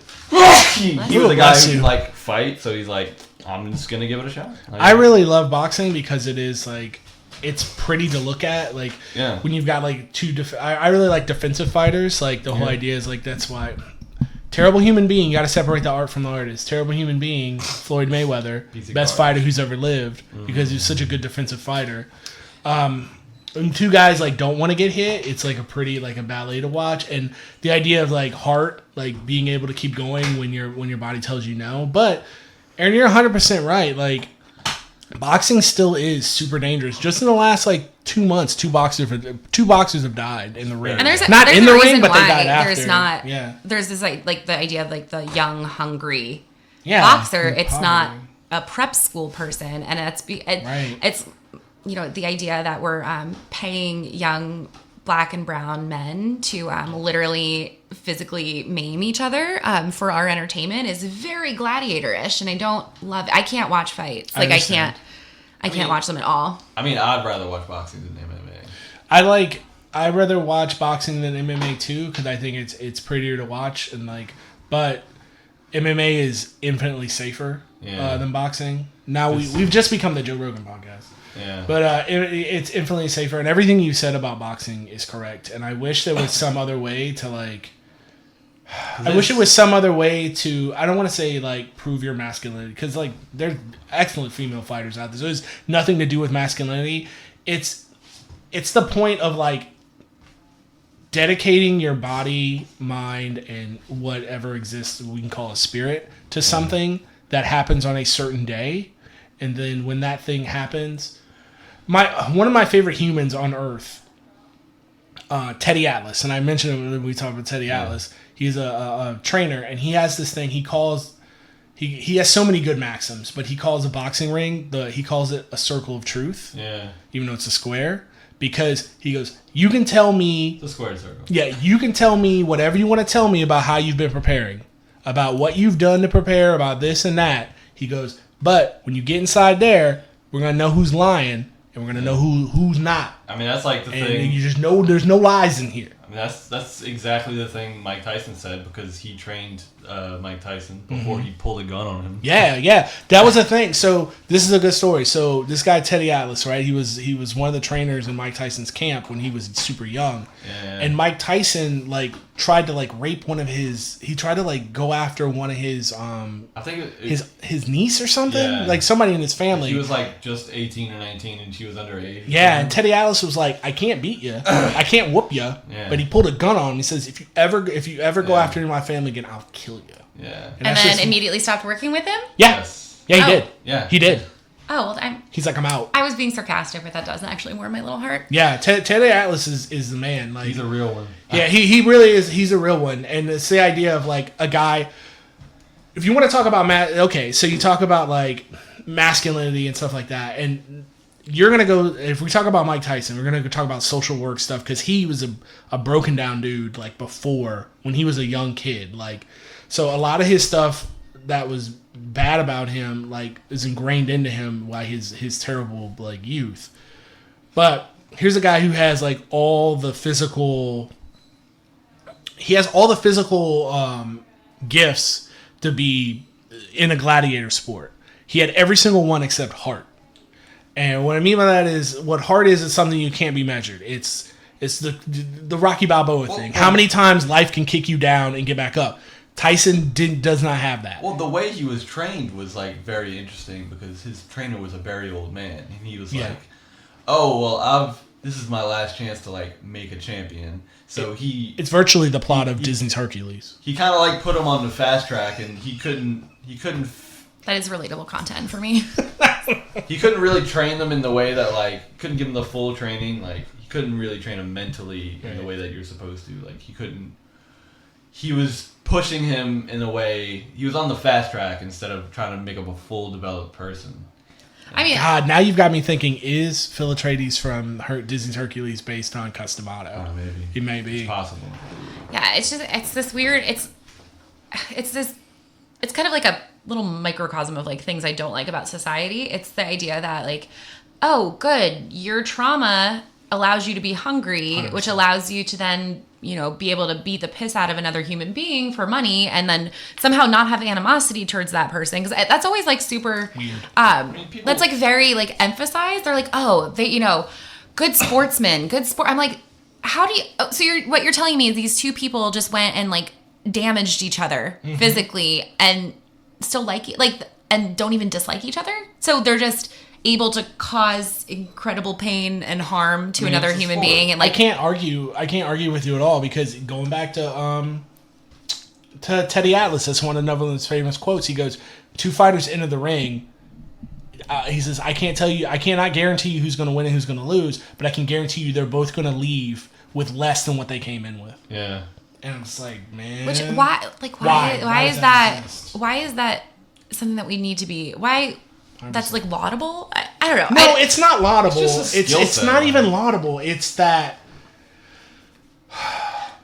S2: he was a guy who like fight, so he's like, I'm just gonna give it a shot. Like,
S4: I really love boxing because it is like, it's pretty to look at. Like, when you've got like I really like defensive fighters. Like the whole idea is like, that's why terrible human being. You got to separate the art from the artist. Terrible human being, Floyd Mayweather, best fighter who's ever lived because he's such a good defensive fighter. When two guys like don't want to get hit, it's like a pretty like a ballet to watch. And the idea of like heart, like being able to keep going when your body tells you no. But Erin, you're 100% right. Like, boxing still is super dangerous. Just in the last like 2 months, two boxers have died in the ring.
S3: And there's
S4: not in the ring, but they
S3: why
S4: died after.
S3: There's not.
S4: Yeah.
S3: There's this like the idea of like the young, hungry
S4: boxer.
S3: It's not a prep school person, and it's you know, the idea that we're paying young black and brown men to literally physically maim each other for our entertainment is very gladiator-ish, and I don't love it. I can't watch fights. Like I can't watch them at all.
S2: I mean, I'd rather watch boxing than MMA.
S4: I'd rather watch boxing than MMA too, because I think it's prettier to watch, and like, but MMA is infinitely safer than boxing. Now we've just become the Joe Rogan podcast.
S2: Yeah.
S4: But it's infinitely safer, and everything you said about boxing is correct. And I wish there was some other way to like. I wish it was some other way to. I don't want to say like prove your masculinity, because like there's excellent female fighters out there. So it's nothing to do with masculinity. It's the point of like dedicating your body, mind, and whatever exists, we can call a spirit, to something that happens on a certain day, and then when that thing happens. One of my favorite humans on Earth, Teddy Atlas, and I mentioned him when we talked about Teddy Atlas. He's a trainer, and he has this thing he calls. He has so many good maxims, but he calls a boxing ring he calls it a circle of truth.
S2: Yeah.
S4: Even though it's a square, because he goes, you can tell me
S2: the square circle.
S4: Yeah, you can tell me whatever you want to tell me about how you've been preparing, about what you've done to prepare, about this and that. He goes, but when you get inside there, we're gonna know who's lying. And we're gonna know who's not.
S2: I mean, that's like the
S4: and
S2: thing.
S4: You just know there's no lies in here.
S2: I mean, that's exactly the thing Mike Tyson said, because he trained Mike Tyson before he pulled a gun on him.
S4: Yeah, that was a thing. So this is a good story. So this guy Teddy Atlas, right? He was one of the trainers in Mike Tyson's camp when he was super young.
S2: Yeah.
S4: And Mike Tyson like tried to like rape one of his. He tried to like go after one of his. I
S2: think
S4: his niece or something.
S2: Yeah.
S4: Like somebody in his family.
S2: He was like just 18 or 19, and she was underage.
S4: Yeah, and Teddy Atlas was like, I can't beat you, I can't whoop you.
S2: Yeah.
S4: But he pulled a gun on him. He says, if you ever go after my family again, I'll kill you.
S2: Yeah.
S3: And then immediately stopped working with him?
S4: Yeah.
S2: Yes.
S4: Yeah, he did.
S2: Yeah.
S4: He did.
S3: Oh, well,
S4: He's like, I'm out.
S3: I was being sarcastic, but that doesn't actually warm my little heart.
S4: Yeah, Teddy Atlas is the man. Like,
S2: he's a real one.
S4: Yeah, he really is. He's a real one. And it's the idea of like a guy. If you want to talk about so you talk about like masculinity and stuff like that, and you're gonna go. If we talk about Mike Tyson, we're gonna go talk about social work stuff, because he was a broken down dude like before, when he was a young kid. Like, so a lot of his stuff that was bad about him like is ingrained into him by his terrible like youth. But here's a guy who has like all the physical. He has all the physical gifts to be in a gladiator sport. He had every single one except heart. And what I mean by that is, what heart is something you can't be measured. It's the Rocky Balboa thing. How many times life can kick you down and get back up. Tyson does not have that.
S2: Well, the way he was trained was like very interesting because his trainer was a very old man, and he was like, "Oh well, this is my last chance to like make a champion." So
S4: it's virtually the plot of Disney's Hercules.
S2: He kind of like put him on the fast track, and he couldn't.
S3: That is relatable content for me.
S2: He couldn't really train them in the way that like couldn't give them the full training. Like he couldn't really train them mentally in the way that you're supposed to. Like he couldn't. He was pushing him in a way. He was on the fast track instead of trying to make him a full developed person.
S3: I mean,
S4: God, now you've got me thinking: is Phil Atreides from Disney's Hercules based on Customato?
S2: Oh, maybe
S4: he may be.
S2: It's possible.
S3: Yeah, it's this weird. It's kind of like a little microcosm of like things I don't like about society. It's the idea that like, oh, good, your trauma allows you to be hungry, 100%. Which allows you to then, be able to beat the piss out of another human being for money and then somehow not have animosity towards that person. Because that's always like super weird. That's like very like emphasized. They're like, oh, they, good sportsmen, good sport. I'm like, how do you, so what you're telling me is these two people just went and like damaged each other physically and still and don't even dislike each other. So they're just able to cause incredible pain and harm to another human being. And like,
S4: I can't argue with you at all because going back to Teddy Atlas, that's one of Netherland's famous quotes. He goes, two fighters enter the ring. He says, I cannot guarantee you who's going to win and who's going to lose, but I can guarantee you they're both going to leave with less than what they came in with.
S2: Yeah.
S4: And it's like, man.
S3: Why is that something that we need to be? Why? That's like laudable? I don't know.
S4: No, it's not laudable.
S2: It's
S4: not even laudable. It's that.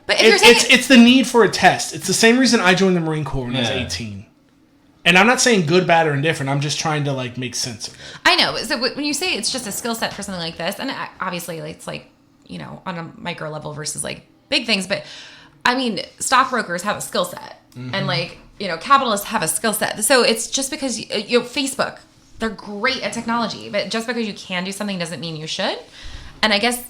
S3: But if you're saying
S4: it's the need for a test. It's the same reason I joined the Marine Corps when I was 18. And I'm not saying good, bad, or indifferent. I'm just trying to like make sense of it.
S3: I know. So when you say it's just a skill set for something like this, and obviously it's like on a micro level versus like big things, but I mean stockbrokers have a skill set, and like capitalists have a skill set. So it's just because Facebook. They're great at technology, but just because you can do something doesn't mean you should. And I guess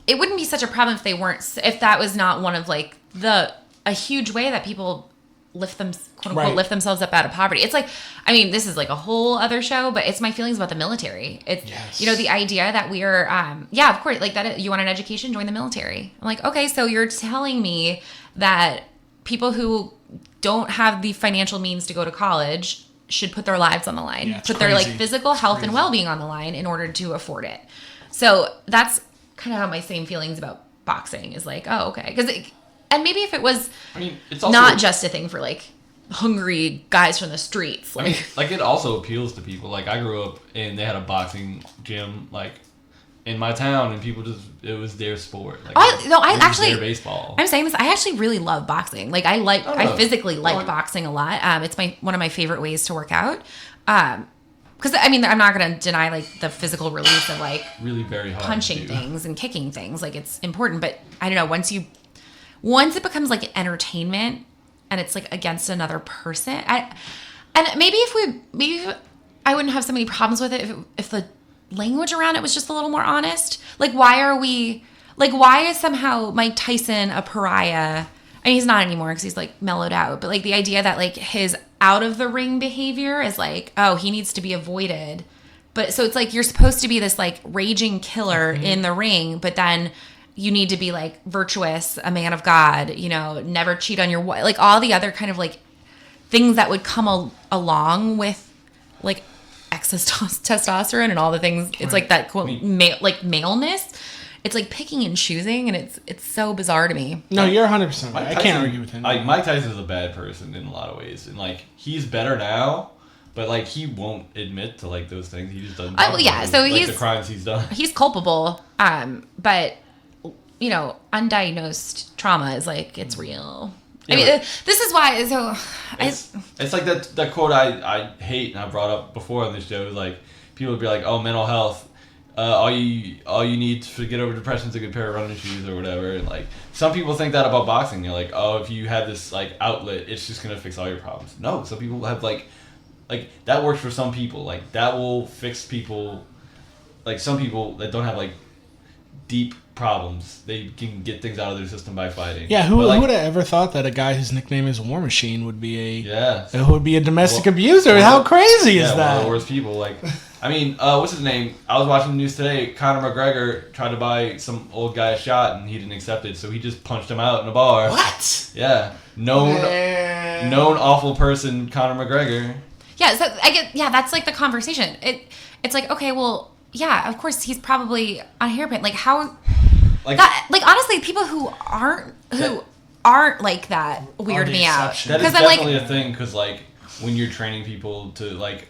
S3: it wouldn't be such a problem if that was not one of like a huge way that people lift themselves up out of poverty. It's like, I mean, this is like a whole other show, but it's my feelings about the military. It's, the idea that we are, of course, like that you want an education, join the military. I'm like, okay, so you're telling me that people who don't have the financial means to go to college should put their lives on the line, put their like physical health and well-being on the line in order to afford it. So that's kind of how my same feelings about boxing is like, oh, okay. And maybe if it was
S2: it's also
S3: not just a thing for like hungry guys from the streets.
S2: Like it also appeals to people. Like I grew up and they had a boxing gym like in my town and people it was their sport. Like
S3: I actually
S2: their baseball.
S3: I'm saying this. I actually really love boxing. Like I physically like boxing a lot. It's one of my favorite ways to work out. Because I'm not going to deny like the physical release of like
S2: really very hard
S3: punching things and kicking things. Like it's important, but I don't know. Once it becomes like entertainment and it's like against another person, maybe I wouldn't have so many problems with it if the language around it was just a little more honest. Like why is somehow Mike Tyson a pariah? I mean, he's not anymore because he's like mellowed out, but like the idea that like his out of the ring behavior is like, oh, he needs to be avoided. But so it's like you're supposed to be this like raging killer in the ring, but then you need to be like virtuous, a man of God, never cheat on your wife, like all the other kind of like things that would come along with like excess testosterone and all the things. It's like that quote, maleness. It's like picking and choosing, and it's so bizarre to me.
S4: No, you're 100% right. I can't argue with him.
S2: Like Mike Tyson is a bad person in a lot of ways, and like he's better now, but like he won't admit to like those things. He just doesn't.
S3: So he's
S2: the crimes he's done.
S3: He's culpable, but undiagnosed trauma is like it's real. Yeah, I mean, this is why. So
S2: it's like that quote I hate, and I brought up before on this show. Is like people would be like, "Oh, mental health. All you need to get over depression is a good pair of running shoes or whatever." And like some people think that about boxing. They're like, "Oh, if you have this like outlet, it's just gonna fix all your problems." No, some people have like that works for some people. Like that will fix people. Like some people that don't have like deep problems. They can get things out of their system by fighting.
S4: Yeah, who
S2: But, like,
S4: would have ever thought that a guy whose nickname is War Machine would be
S2: Yeah.
S4: a domestic abuser? How crazy is
S2: One of
S4: that?
S2: the worst people. Like, I mean, what's his name? I was watching the news today. Conor McGregor tried to buy some old guy a shot, and he didn't accept it, so he just punched him out in a bar.
S4: What?
S2: Yeah, known awful person, Conor McGregor.
S3: Yeah, so I get. Yeah, that's like the conversation. It's like, okay, well, yeah, of course he's probably on a hairpin. Like how,
S2: Like
S3: honestly, people who aren't like that weird me out.
S2: that is
S3: I'm like,
S2: definitely a thing. Because like when you're training people to like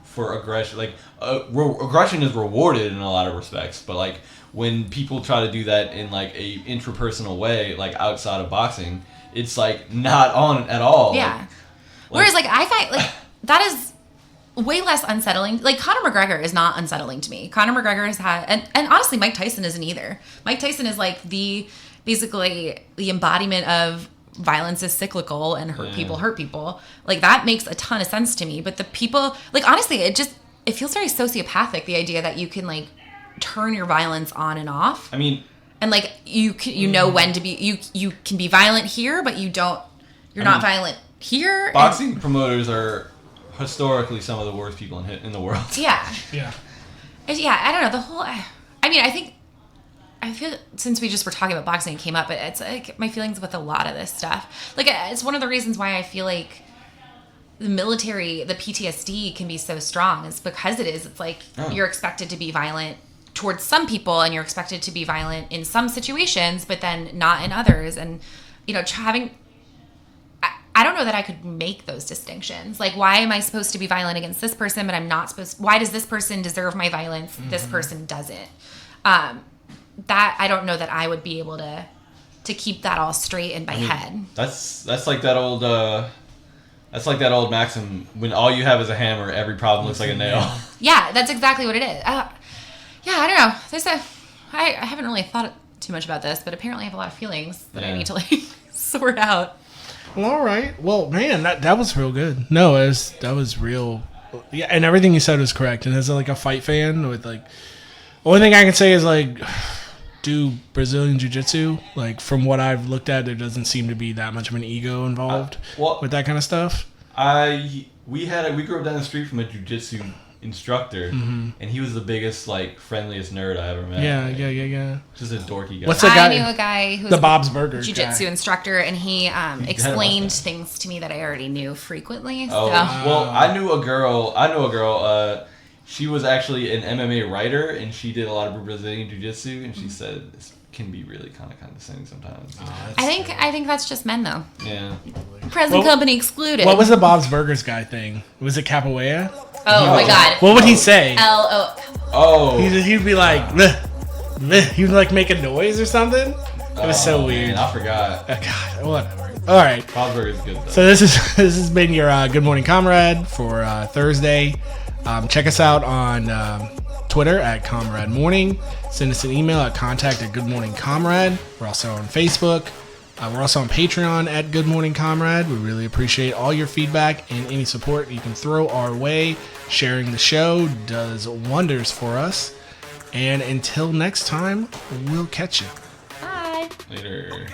S2: for aggression, like aggression is rewarded in a lot of respects. But like when people try to do that in like a intrapersonal way, like outside of boxing, it's like not on at all.
S3: yeah. Whereas like I find like that is way less unsettling. Like Conor McGregor is not unsettling to me. Conor McGregor has had, and honestly, Mike Tyson isn't either. Mike Tyson is like basically the embodiment of violence is cyclical and hurt people. Like that makes a ton of sense to me. But the people, like honestly, it feels very sociopathic. The idea that you can like turn your violence on and off.
S2: I mean,
S3: and like you know when to be you can be violent here, but you're not violent here.
S2: Boxing promoters are historically some of the worst people in the world.
S3: Yeah.
S4: Yeah.
S3: Yeah, I don't know. The whole... I mean, I feel... Since we just were talking about boxing, it came up, but it's like my feelings with a lot of this stuff. Like, it's one of the reasons why I feel like the military, the PTSD can be so strong. It's because it is. It's like you're expected to be violent towards some people and you're expected to be violent in some situations, but then not in others. And, you know, having... I don't know that I could make those distinctions. Like, why am I supposed to be violent against this person, but I'm not supposed... Why does this person deserve my violence? This person doesn't. That I don't know that I would be able to keep that all straight in my head.
S2: That's like that old maxim: when all you have is a hammer, every problem looks like a nail.
S3: Yeah, that's exactly what it is. Yeah, I don't know. I haven't really thought too much about this, but apparently I have a lot of feelings that I need to like sort out.
S4: Well, all right. Well, man, that was real good. No, that was real. Yeah, and everything you said was correct. And as like a fight fan, with like, only thing I can say is like, do Brazilian Jiu-Jitsu. Like from what I've looked at, there doesn't seem to be that much of an ego involved with that kind of stuff.
S2: We grew up down the street from a jiu-jitsu instructor, and he was the biggest, like, friendliest nerd I ever met.
S4: Yeah.
S2: Just a dorky guy.
S4: What's that guy?
S3: I knew a guy who was
S4: the Bob's Burgers
S3: jiu-jitsu
S4: guy.
S3: instructor, and he explained things to me that I already knew frequently.
S2: Oh, well, I knew a girl. She was actually an MMA writer, and she did a lot of Brazilian jiu-jitsu, and she said this can be really kind of condescending sometimes.
S3: I think that's just men, though.
S2: Yeah.
S3: Present company excluded.
S4: What was the Bob's Burgers guy thing? Was it capoeira?
S3: Oh my god.
S4: What would he say?
S2: Oh.
S4: He'd be like, bleh, bleh. He would like make a noise or something. It was so weird.
S2: Man, I forgot.
S4: Oh, God, whatever. All right.
S2: Bob's Burger is good though.
S4: So this has been your Good Morning Comrade for Thursday. Check us out on Twitter at Comrade Morning. Send us an email at contact@goodmorningcomrade. We're also on Facebook. We're also on Patreon at Good Morning Comrade. We really appreciate all your feedback and any support you can throw our way. Sharing the show does wonders for us. And until next time, we'll catch you.
S3: Bye.
S2: Later.